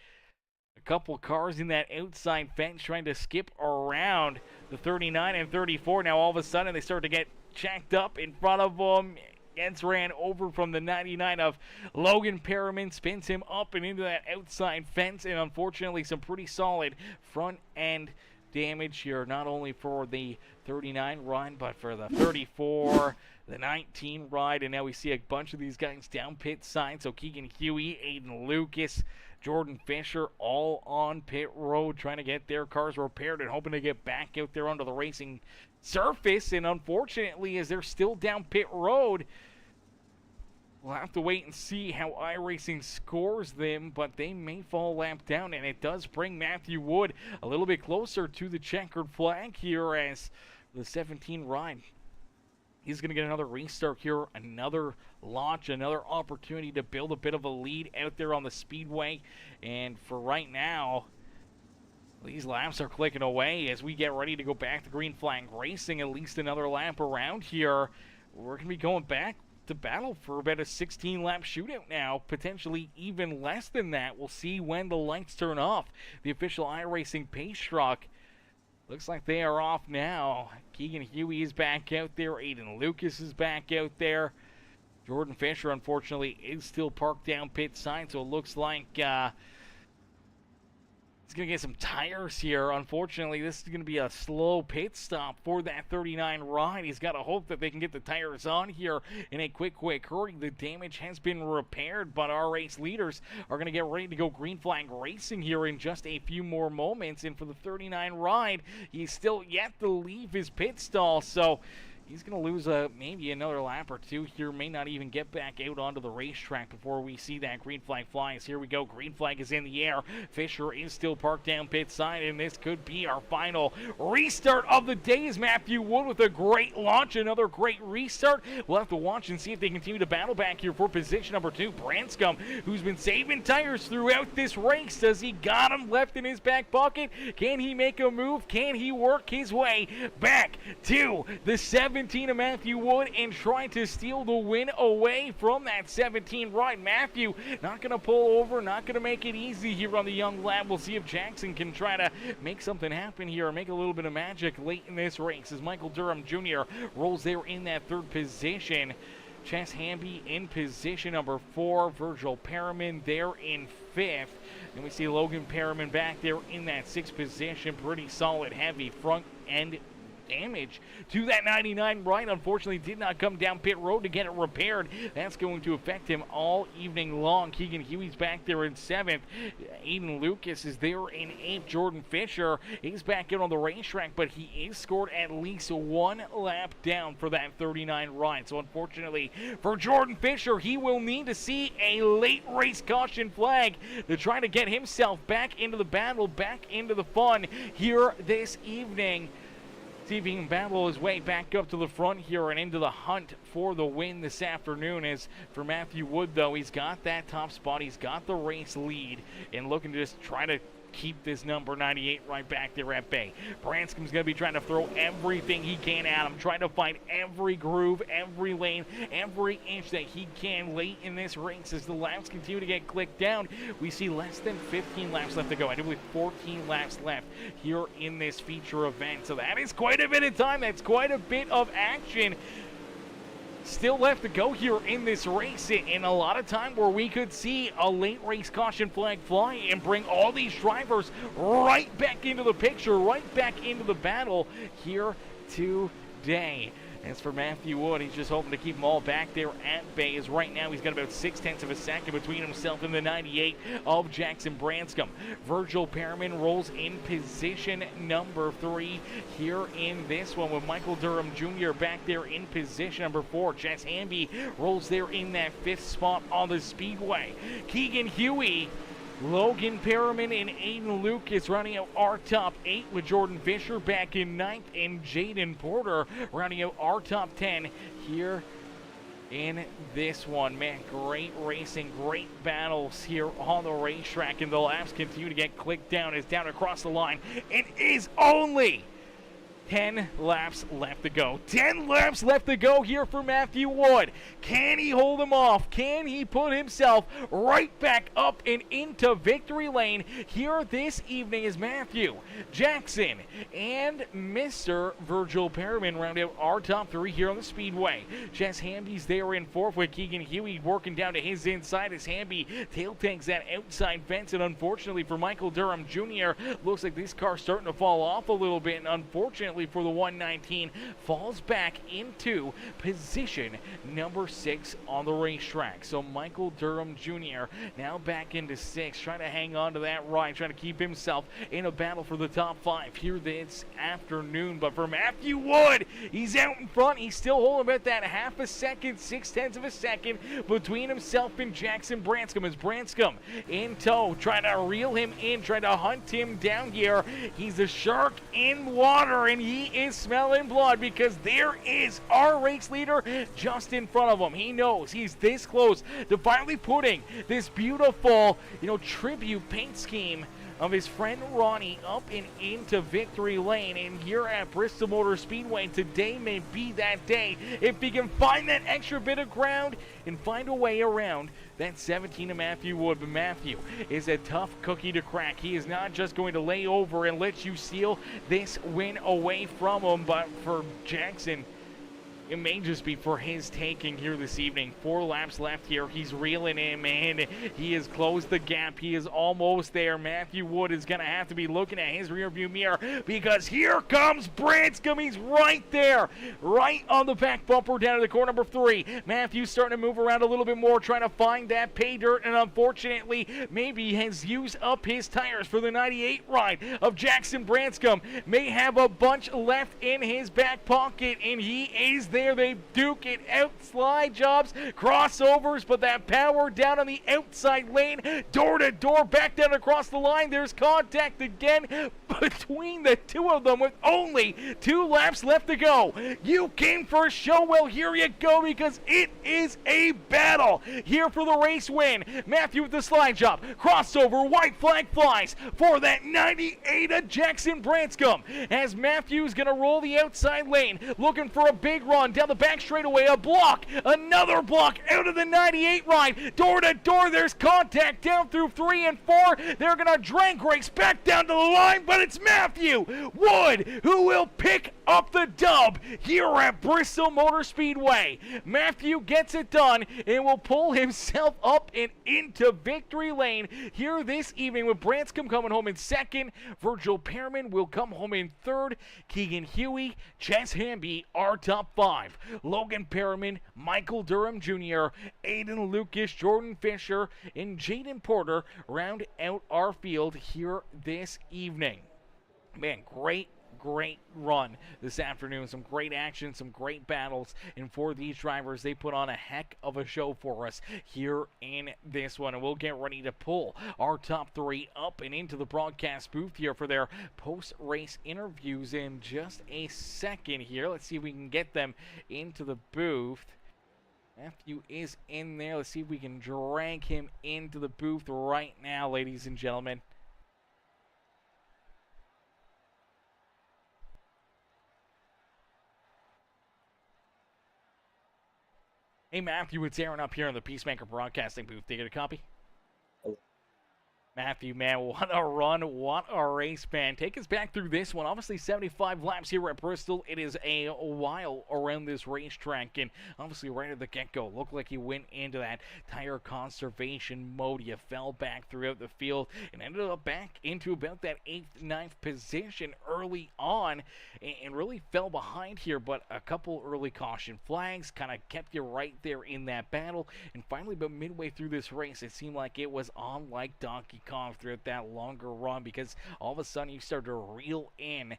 a couple cars in that outside fence, trying to skip around the 39 and 34. Now all of a sudden they start to get jacked up in front of them. Gets ran over from the 99 of Logan Perriman, spins him up and into that outside fence, and unfortunately some pretty solid front end damage here, not only for the 39 ride, but for the 34, the 19 ride, and now we see a bunch of these guys down pit side. So Keegan Huey, Aiden Lucas, Jordan Fisher, all on pit road, trying to get their cars repaired and hoping to get back out there onto the racing surface. And unfortunately, as they're still down pit road, we'll have to wait and see how iRacing scores them, but they may fall a lap down, and it does bring Matthew Wood a little bit closer to the checkered flag here as the 17 ride. He's going to get another restart here, another launch, another opportunity to build a bit of a lead out there on the speedway. And for right now, these laps are clicking away as we get ready to go back to green flag racing. At least another lap around here. We're going to be going back to battle for about a 16-lap shootout now, potentially even less than that. We'll see when the lights turn off. The official iRacing pace truck looks like they are off now. Keegan Huey is back out there. Aiden Lucas is back out there. Jordan Fisher, unfortunately, is still parked down pit side, so it looks like he's going to get some tires here. Unfortunately, this is going to be a slow pit stop for that 39 ride. He's got to hope that they can get the tires on here in a quick hurry. The damage has been repaired, but our race leaders are going to get ready to go green flag racing here in just a few more moments. And for the 39 ride, he's still yet to leave his pit stall, so He's going to lose maybe another lap or two here. May not even get back out onto the racetrack before we see that green flag fly. As here we go. Green flag is in the air. Fisher is still parked down pit side, and this could be our final restart of the day as Matthew Wood with a great launch. Another great restart. We'll have to watch and see if they continue to battle back here for position number 2. Branscombe, who's been saving tires throughout this race. Does he got him left in his back pocket? Can he make a move? Can he work his way back to the 17 of Matthew Wood and try to steal the win away from that 17 ride? Matthew not going to pull over, not going to make it easy here on the young lad. We'll see if Jackson can try to make something happen here, make a little bit of magic late in this race as Michael Durham Jr. rolls there in that 3rd position. Chess Hamby in position number 4. Virgil Perriman there in 5th. And we see Logan Perriman back there in that 6th position. Pretty solid, heavy front end damage to that 99 right. Unfortunately, did not come down pit road to get it repaired. That's going to affect him all evening long. Keegan Huey's back there in 7th. Aiden Lucas is there in 8th. Jordan Fisher is back out on the racetrack, but he is scored at least 1 lap down for that 39 ride. So unfortunately for Jordan Fisher, he will need to see a late race caution flag to try to get himself back into the battle, back into the fun here this evening. See if he can battle his way back up to the front here and into the hunt for the win this afternoon. As for Matthew Wood, though, he's got that top spot. He's got the race lead and looking to just try to keep this number 98 right back there at bay. Branscombe's going to be trying to throw everything he can at him, trying to find every groove, every lane, every inch that he can late in this race. As the laps continue to get clicked down, we see less than 15 laps left to go. I do believe 14 laps left here in this feature event. So that is quite a bit of time. That's quite a bit of action still left to go here in this race, and a lot of time where we could see a late race caution flag fly and bring all these drivers right back into the picture, right back into the battle here today. As for Matthew Wood, he's just hoping to keep them all back there at bay, as right now he's got about 0.6 of a second between himself and the 98 of Jackson Branscombe. Virgil Perriman rolls in position number 3 here in this one, with Michael Durham Jr. back there in position number 4. Chess Hamby rolls there in that 5th spot on the speedway. Keegan Huey, Logan Perriman, and Aiden Lucas rounding out our top 8, with Jordan Fisher back in 9th and Jaden Porter rounding out our top 10 here in this one. Man, great racing, great battles here on the racetrack, and the laps continue to get clicked down. It's down across the line. It is only 10 laps left to go. 10 laps left to go here for Matthew Wood. Can he hold him off? Can he put himself right back up and into victory lane here this evening as Matthew, Jackson, and Mr. Virgil Perriman round out our top 3 here on the speedway. Chess Hamby's there in 4th, with Keegan Huey working down to his inside as Hamby tail tanks that outside fence, and unfortunately for Michael Durham Jr., looks like this car's starting to fall off a little bit, and unfortunately for the 119, falls back into position number 6 on the racetrack. So Michael Durham Jr. now back into 6, trying to hang on to that ride, trying to keep himself in a battle for the top 5 here this afternoon. But for Matthew Wood, he's out in front. He's still holding about that half a second, 0.6 of a second between himself and Jackson Branscombe, as Branscombe in tow, trying to reel him in, trying to hunt him down here. He's a shark in water, and he is smelling blood, because there is our race leader just in front of him. He knows he's this close to finally putting this beautiful, tribute paint scheme of his friend Ronnie up and into victory lane. And here at Bristol Motor Speedway, today may be that day if he can find that extra bit of ground and find a way around that 17 of Matthew Wood. But Matthew is a tough cookie to crack. He is not just going to lay over and let you steal this win away from him. But for Jackson, It may just be for his taking here this evening. 4 laps left here. He's reeling in, man. He has closed the gap. He is almost there. Matthew Wood is going to have to be looking at his rearview mirror because here comes Branscombe. He's right there, right on the back bumper down to the corner number 3. Matthew's starting to move around a little bit more, trying to find that pay dirt, and unfortunately, maybe has used up his tires for the 98 ride of Jackson Branscombe. May have a bunch left in his back pocket, and he is there. They duke it out, slide jobs, crossovers, but that power down on the outside lane, door to door, back down across the line. There's contact again between the two of them with only 2 laps left to go. You came for a show, well, here you go, because it is a battle here for the race win. Matthew with the slide job, crossover, white flag flies for that 98 of Jackson Branscombe, as Matthew's going to roll the outside lane, looking for a big run down the back straightaway, a block, another block out of the 98 ride, door to door. There's contact down through 3 and 4. They're going to drag race back down to the line, but it's Matthew Wood who will pick up the dub here at Bristol Motor Speedway. Matthew gets it done and will pull himself up and into victory lane here this evening, with Branscombe coming home in 2nd. Virgil Pearman will come home in 3rd. Keegan Huey, Chess Hamby are top 5. Logan Perriman, Michael Durham Jr., Aiden Lucas, Jordan Fisher, and Jaden Porter round out our field here this evening. Man, great run this afternoon. Some great action, some great battles, and for these drivers, they put on a heck of a show for us here in this one. And we'll get ready to pull our top 3 up and into the broadcast booth here for their post-race interviews in just a second here. Let's see if we can get them into the booth. Matthew is in there. Let's see if we can drag him into the booth right now, ladies and gentlemen. Hey, Matthew, it's Aaron up here in the Peacemaker Broadcasting booth. Do you get a copy? Matthew, man, what a run, what a race, man. Take us back through this one. Obviously, 75 laps here at Bristol. It is a while around this racetrack, and obviously right at the get-go, looked like you went into that tire conservation mode. You fell back throughout the field and ended up back into about that 8th, 9th position early on, and really fell behind here, but a couple early caution flags kind of kept you right there in that battle, and finally, about midway through this race, it seemed like it was on like Donkey Kong throughout that longer run, because all of a sudden you started to reel in,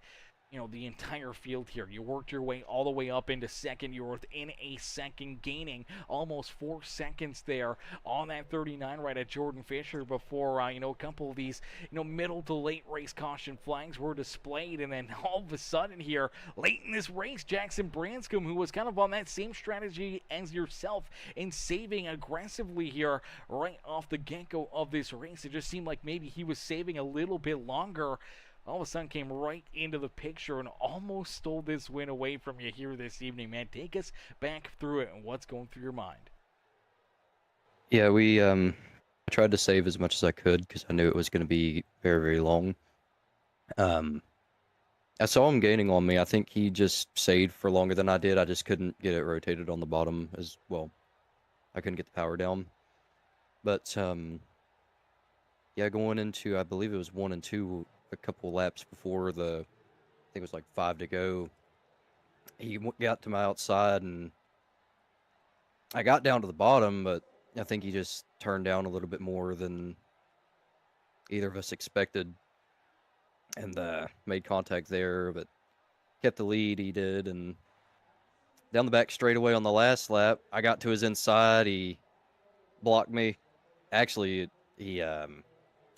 you know, the entire field here. You worked your way all the way up into 2nd. You were within a 2nd, gaining almost 4 seconds there on that 39 right at Jordan Fisher before, a couple of these, middle to late race caution flags were displayed. And then all of a sudden here, late in this race, Jackson Branscombe, who was kind of on that same strategy as yourself in saving aggressively here right off the get-go of this race, it just seemed like maybe he was saving a little bit longer. All of a sudden came right into the picture and almost stole this win away from you here this evening, man. Take us back through it and what's going through your mind. Yeah, we tried to save as much as I could because I knew it was going to be very, very long. I saw him gaining on me. I think he just saved for longer than I did. I just couldn't get it rotated on the bottom as well. I couldn't get the power down. But, yeah, going into, I believe it was 1 and 2, a couple laps before I think it was like 5 to go, he got to my outside and I got down to the bottom, but I think he just turned down a little bit more than either of us expected and made contact there, but kept the lead, he did. And down the back straightaway on the last lap, I got to his inside, he blocked me. Actually,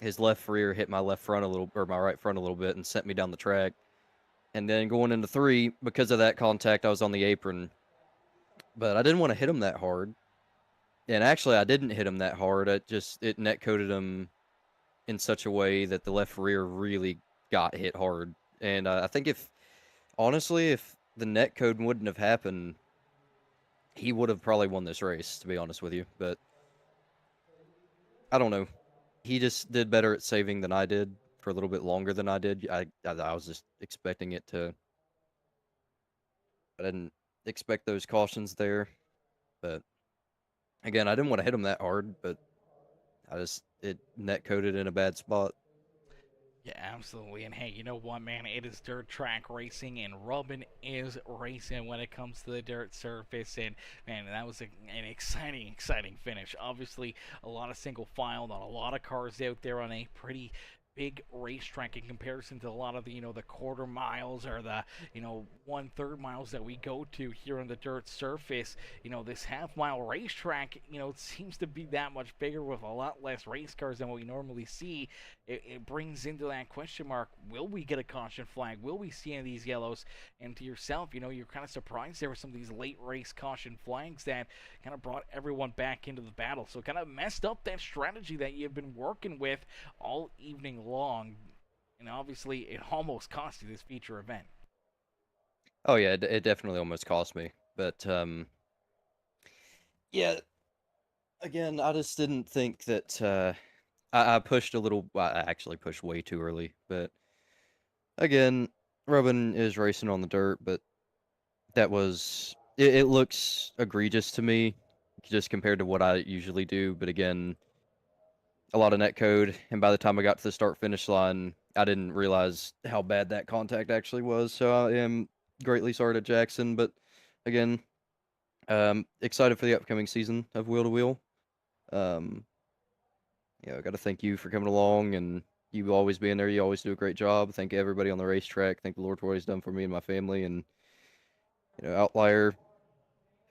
his left rear hit my left front a little, or my right front a little bit, and sent me down the track. And then going into 3, because of that contact, I was on the apron. But I didn't want to hit him that hard. And actually, I didn't hit him that hard. It net coated him in such a way that the left rear really got hit hard. And I think if the net code wouldn't have happened, he would have probably won this race, to be honest with you. But I don't know. He just did better at saving than I did for a little bit longer than I did. I was just expecting it to. I expect those cautions there. But again, I didn't want to hit him that hard, but it net coded in a bad spot. Yeah, absolutely. And hey, you know what, man? It is dirt track racing, and Robin is racing when it comes to the dirt surface. And man, that was an exciting, exciting finish. Obviously, a lot of single file, not a lot of cars out there on a pretty big racetrack in comparison to a lot of the the quarter miles or the 1/3 miles that we go to here on the dirt surface. This half-mile racetrack, it seems to be that much bigger with a lot less race cars than what we normally see. It brings into that question mark, will we get a caution flag? Will we see any of these yellows? And to yourself, you're kind of surprised there were some of these late race caution flags that kind of brought everyone back into the battle. So kind of messed up that strategy that you've been working with all evening long. And obviously, it almost cost you this feature event. Oh yeah, it definitely almost cost me. But yeah, again, I just didn't think that I pushed a little. Well, I actually pushed way too early. But again, Robin is racing on the dirt, but that was it looks egregious to me just compared to what I usually do. But again, a lot of net code, and by the time I got to the start finish line, I didn't realize how bad that contact actually was. So I am greatly sorry to Jackson, but again, excited for the upcoming season of Wheel to Wheel. Um, I got to thank you for coming along and you always being there. You always do a great job. Thank everybody on the racetrack. Thank the Lord for what He's done for me and my family, and Outlier.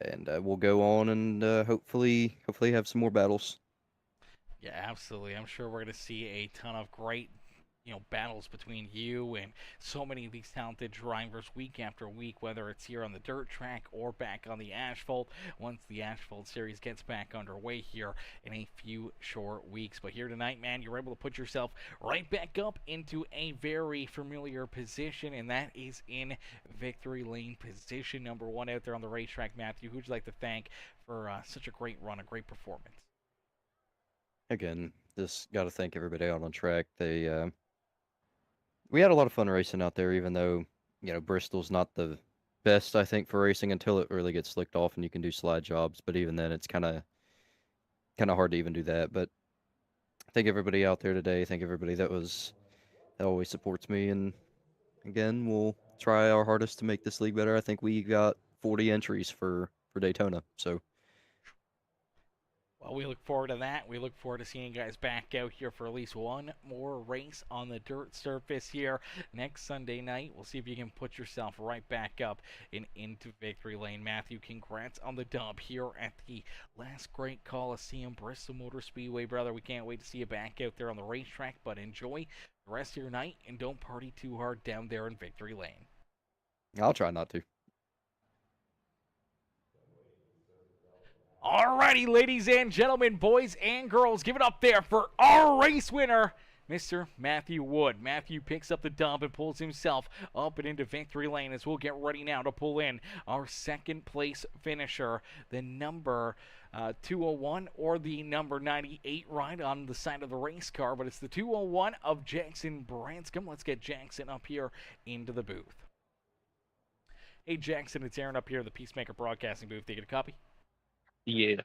And we'll go on and hopefully have some more battles. Yeah, absolutely. I'm sure we're going to see a ton of great battles between you and so many of these talented drivers week after week, whether it's here on the dirt track or back on the asphalt once the asphalt series gets back underway here in a few short weeks. But here tonight, man, you're able to put yourself right back up into a very familiar position, and that is in victory lane position number one out there on the racetrack. Matthew, who'd you like to thank for such a great run, a great performance? Again, just got to thank everybody out on track. We had a lot of fun racing out there, even though Bristol's not the best I think for racing until it really gets slicked off and you can do slide jobs. But even then, it's kind of hard to even do that. But thank everybody out there today. Thank everybody that always supports me. And again, we'll try our hardest to make this league better. I think we got 40 entries for Daytona. So Well, we look forward to that. We look forward to seeing you guys back out here for at least one more race on the dirt surface here next Sunday night. We'll see if you can put yourself right back up and into victory lane. Matthew, congrats on the dub here at the last great Coliseum, Bristol Motor Speedway, brother. We can't wait to see you back out there on the racetrack, but enjoy the rest of your night and don't party too hard down there in victory lane. I'll try not to. Alrighty, ladies and gentlemen, boys and girls, give it up there for our race winner, Mr. Matthew Wood. Matthew picks up the dub and pulls himself up and into victory lane as we'll get ready now to pull in our second place finisher, the number 201 or the number 98 ride on the side of the race car, but it's the 201 of Jackson Branscombe. Let's get Jackson up here into the booth. Hey, Jackson, it's Aaron up here in the Peacemaker Broadcasting booth. Take a copy. Yeah.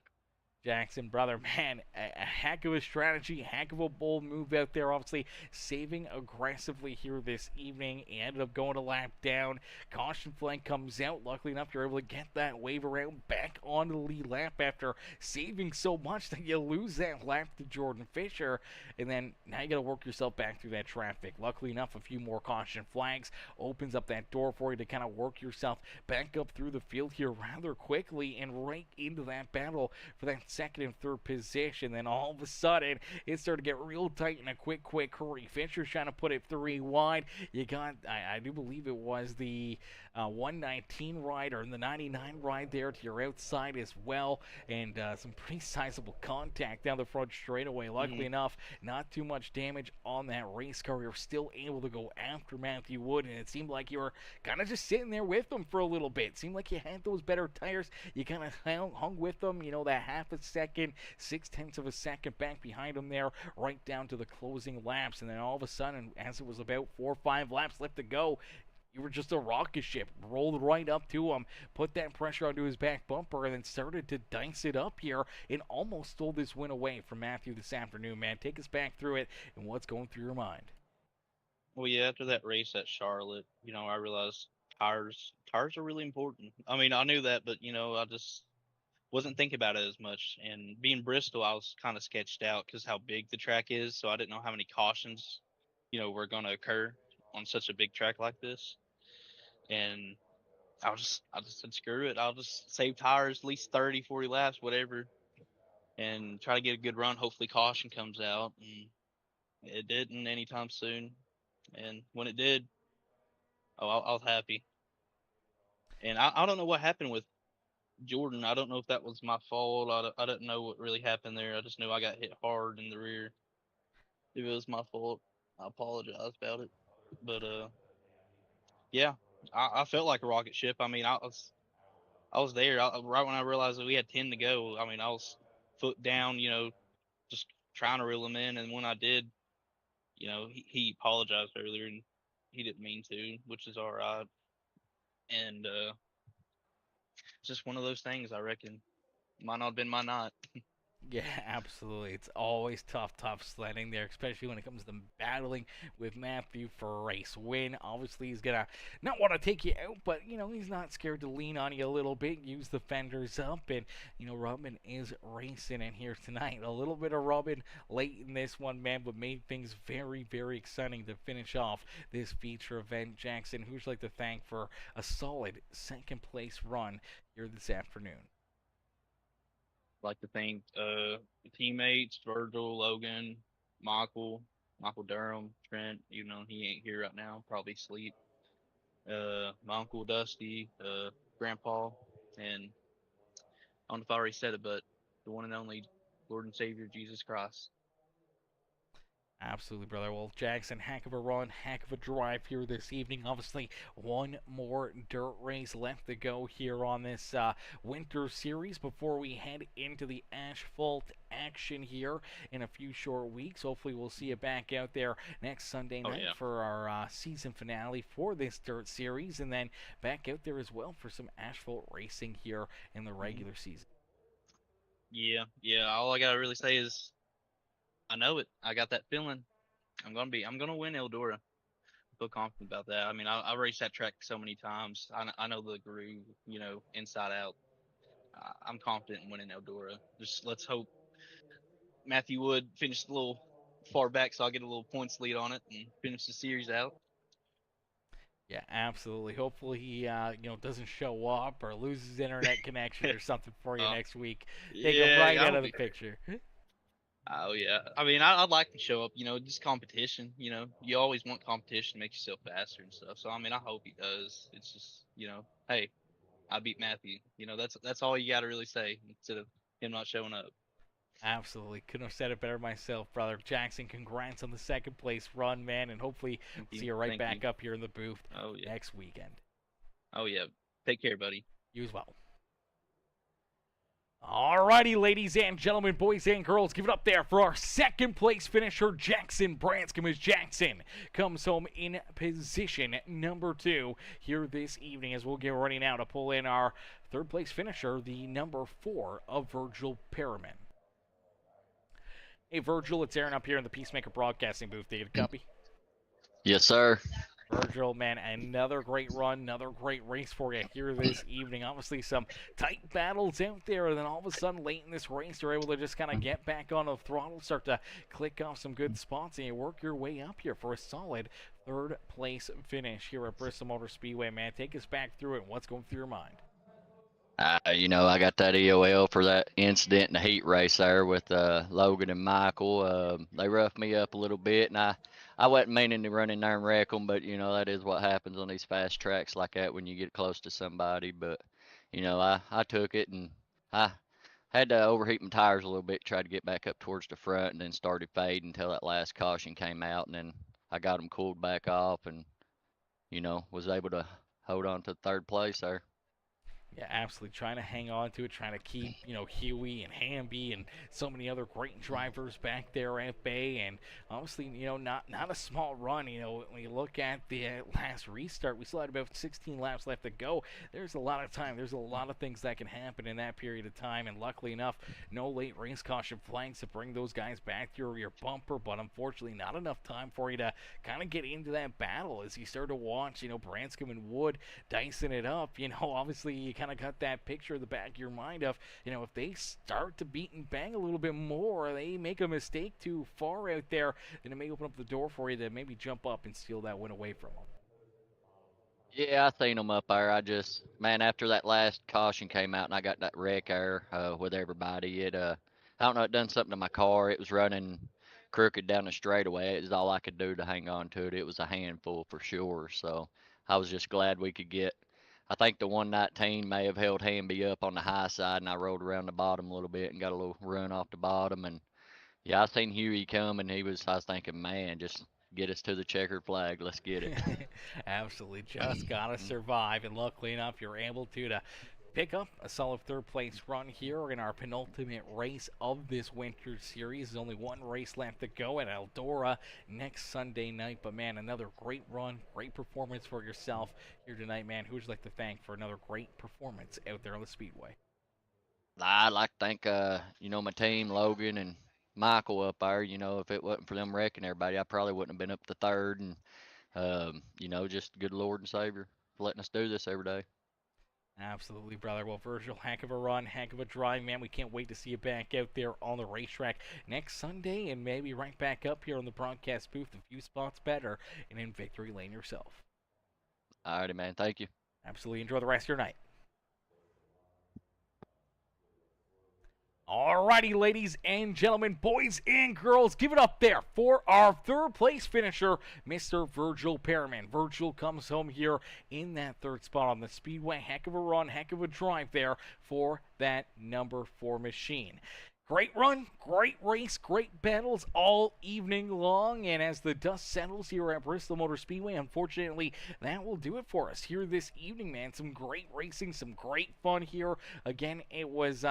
Jackson, brother, man, a heck of a strategy, heck of a bold move out there. Obviously, saving aggressively here this evening. He ended up going a lap down. Caution flag comes out. Luckily enough, you're able to get that wave around back onto the lead lap after saving so much that you lose that lap to Jordan Fisher. And then now you got to work yourself back through that traffic. Luckily enough, a few more caution flags opens up that door for you to kind of work yourself back up through the field here rather quickly and right into that battle for that second and third position. Then all of a sudden, it started to get real tight in a quick hurry. Fisher's trying to put it 3 wide. You got, I do believe it was the 119 ride or the 99 ride there to your outside as well. And some pretty sizable contact down the front straightaway. Luckily enough, not too much damage on that race car. You're still able to go after Matthew Wood, and it seemed like you were kind of just sitting there with him for a little bit. It seemed like you had those better tires. You kind of hung with them, that half a second, 0.6 of a second back behind him there, right down to the closing laps. And then all of a sudden, as it was about 4 or 5 laps left to go, You were just a rocket ship. Rolled right up to him, put that pressure onto his back bumper, and then started to dice it up here and almost stole this win away from Matthew this afternoon, man. Take us back through it and what's going through your mind. Well, yeah, after that race at Charlotte, I realized tires are really important. I mean, I knew that, but I just wasn't thinking about it as much. And being Bristol, I was kind of sketched out because how big the track is, so I didn't know how many cautions, were going to occur on such a big track like this. And I just said screw it. I'll just save tires at least 30, 40 laps, whatever, and try to get a good run. Hopefully, caution comes out, and it didn't anytime soon. And when it did, oh, I was happy. And I don't know what happened with Jordan. I don't know if that was my fault. I don't know what really happened there. I just know I got hit hard in the rear. If it was my fault, I apologize about it. But yeah, I felt like a rocket ship. I mean, I was there right when I realized that we had 10 to go. I mean, I was foot down, just trying to reel him in. And when I did, he apologized earlier and he didn't mean to, which is all right. And it's just one of those things. I reckon might not have been my night. Yeah, absolutely. It's always tough sledding there, especially when it comes to battling with Matthew for a race win. Obviously, he's going to not want to take you out, but, he's not scared to lean on you a little bit, use the fenders up, and, Robin is racing in here tonight. A little bit of Robin late in this one, man, but made things very, very exciting to finish off this feature event. Jackson, who'd you like to thank for a solid second place run here this afternoon? Like to thank teammates Virgil, Logan, Michael, Michael Durham, Trent. Even though he ain't here right now, probably sleep. My uncle Dusty, Grandpa, and I don't know if I already said it, but the one and only Lord and Savior Jesus Christ. Absolutely, brother. Well, Jackson, heck of a run, heck of a drive here this evening. Obviously, one more dirt race left to go here on this winter series before we head into the asphalt action here in a few short weeks. Hopefully, we'll see you back out there next Sunday Oh night yeah. for our season finale for this dirt series, and then back out there as well for some asphalt racing here in the Hmm. regular season. Yeah, yeah. All I gotta really say is I know it. I got that feeling. I'm gonna win Eldora. I feel confident about that. I mean, I raced that track so many times. I know the groove, inside out. I'm confident in winning Eldora. Just let's hope Matthew Wood finished a little far back, so I'll get a little points lead on it and finish the series out. Yeah, absolutely. Hopefully he, doesn't show up or loses internet connection or something for you uh, next week. Take him yeah, right I out will of the be there. picture. Oh yeah. I mean, I'd like to show up. Just competition. You always want competition to make yourself faster and stuff. So I mean, I hope he does. It's just, hey, I beat Matthew. That's all you got to really say instead of him not showing up. Absolutely. Couldn't have said it better myself, brother. Jackson, congrats on the second place run, man, and hopefully Thank see you. you right Thank you. back up here in the booth Oh yeah. next weekend. Oh yeah. Take care, buddy. You as well. Alrighty, ladies and gentlemen, boys and girls, give it up there for our second place finisher, Jackson Branscombe, as Jackson comes home in position number 2 here this evening, as we'll get ready now to pull in our third place finisher, the number 4 of Virgil Perriman. Hey, Virgil, it's Aaron up here in the Peacemaker Broadcasting booth. Do you get a copy? Yes, sir. Virgil, man, another great run, another great race for you here this evening. Obviously, some tight battles out there, and then all of a sudden, late in this race, you're able to just kind of get back on the throttle, start to click off some good spots, and you work your way up here for a solid third place finish here at Bristol Motor Speedway, man. Take us back through it. What's going through your mind? I got that EOL for that incident in the heat race there with Logan and Michael. They roughed me up a little bit, and I wasn't meaning to run in there and wreck them, but that is what happens on these fast tracks like that when you get close to somebody. But I took it, and I had to overheat my tires a little bit, tried to get back up towards the front, and then started fading until that last caution came out, and then I got them cooled back off, and was able to hold on to third place there. Yeah, absolutely. Trying to hang on to it, trying to keep, Huey and Hamby and so many other great drivers back there at bay. And obviously, not a small run. When you look at the last restart, we still had about 16 laps left to go. There's a lot of time. There's a lot of things that can happen in that period of time. And luckily enough, no late race caution flags to bring those guys back to your bumper. But unfortunately, not enough time for you to kind of get into that battle as you start to watch, Branscombe and Wood dicing it up. Obviously, you kind of got that picture in the back of your mind of, if they start to beat and bang a little bit more, they make a mistake too far out there, then it may open up the door for you to maybe jump up and steal that win away from them. Yeah, I seen them up there. Man, after that last caution came out and I got that wreck there with everybody, I don't know, it done something to my car. It was running crooked down the straightaway. It was all I could do to hang on to it. It was a handful for sure. So I was just glad we could get. I think the 119 may have held Hamby up on the high side, and I rolled around the bottom a little bit and got a little run off the bottom. And yeah, I seen Huey come, and I was thinking, man, just get us to the checkered flag. Let's get it. Absolutely, just gotta survive, and luckily enough, you're able to pick up a solid third place run here in our penultimate race of this winter series. There's only one race left to go at Eldora next Sunday night, but man, another great run, great performance for yourself here tonight, man. Who would you like to thank for another great performance out there on the Speedway? I'd like to thank, my team, Logan and Michael up there. If it wasn't for them wrecking everybody, I probably wouldn't have been up to third. And, just good Lord and Savior for letting us do this every day. Absolutely, brother. Well, Virgil, heck of a run, heck of a drive, man. We can't wait to see you back out there on the racetrack next Sunday and maybe right back up here on the broadcast booth, a few spots better and in victory lane yourself. All righty, man. Thank you. Absolutely. Enjoy the rest of your night. Alrighty, ladies and gentlemen, boys and girls, give it up there for our third place finisher, Mr. Virgil Perriman. Virgil comes home here in that third spot on the Speedway. Heck of a run, heck of a drive there for that number 4 machine. Great run, great race, great battles all evening long, and as the dust settles here at Bristol Motor Speedway, unfortunately, that will do it for us here this evening, man. Some great racing, some great fun here. Again, it was,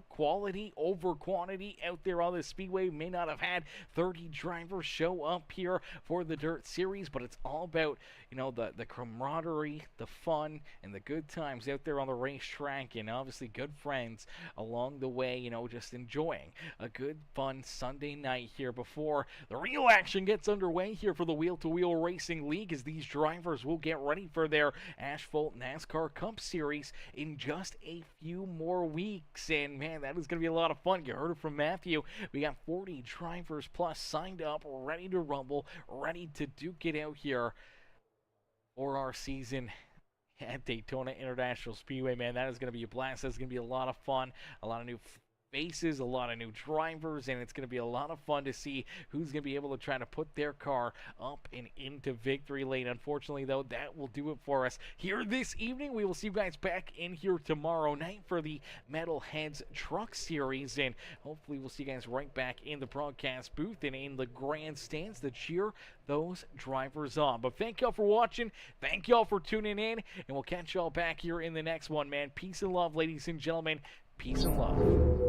quality over quantity out there on the Speedway. May not have had 30 drivers show up here for the Dirt Series, but it's all about, the camaraderie, the fun, and the good times out there on the racetrack, and obviously good friends along the way, just enjoying a good, fun Sunday night here before the real action gets underway here for the Wheel to Wheel Racing League as these drivers will get ready for their Asphalt NASCAR Cup Series in just a few more weeks. And man, that is going to be a lot of fun. You heard it from Matthew. We got 40 drivers plus signed up, ready to rumble, ready to duke it out here for our season at Daytona International Speedway. Man, that is going to be a blast. That's going to be a lot of fun, a lot of new faces, a lot of new drivers, and it's going to be a lot of fun to see who's going to be able to try to put their car up and into victory lane. Unfortunately, though, that will do it for us here this evening. We will see you guys back in here tomorrow night for the Metalheads Truck Series, and hopefully we'll see you guys right back in the broadcast booth and in the grandstands to cheer those drivers on. But thank y'all for watching. Thank y'all for tuning in, and we'll catch y'all back here in the next one, man. Peace and love, ladies and gentlemen. Peace and love.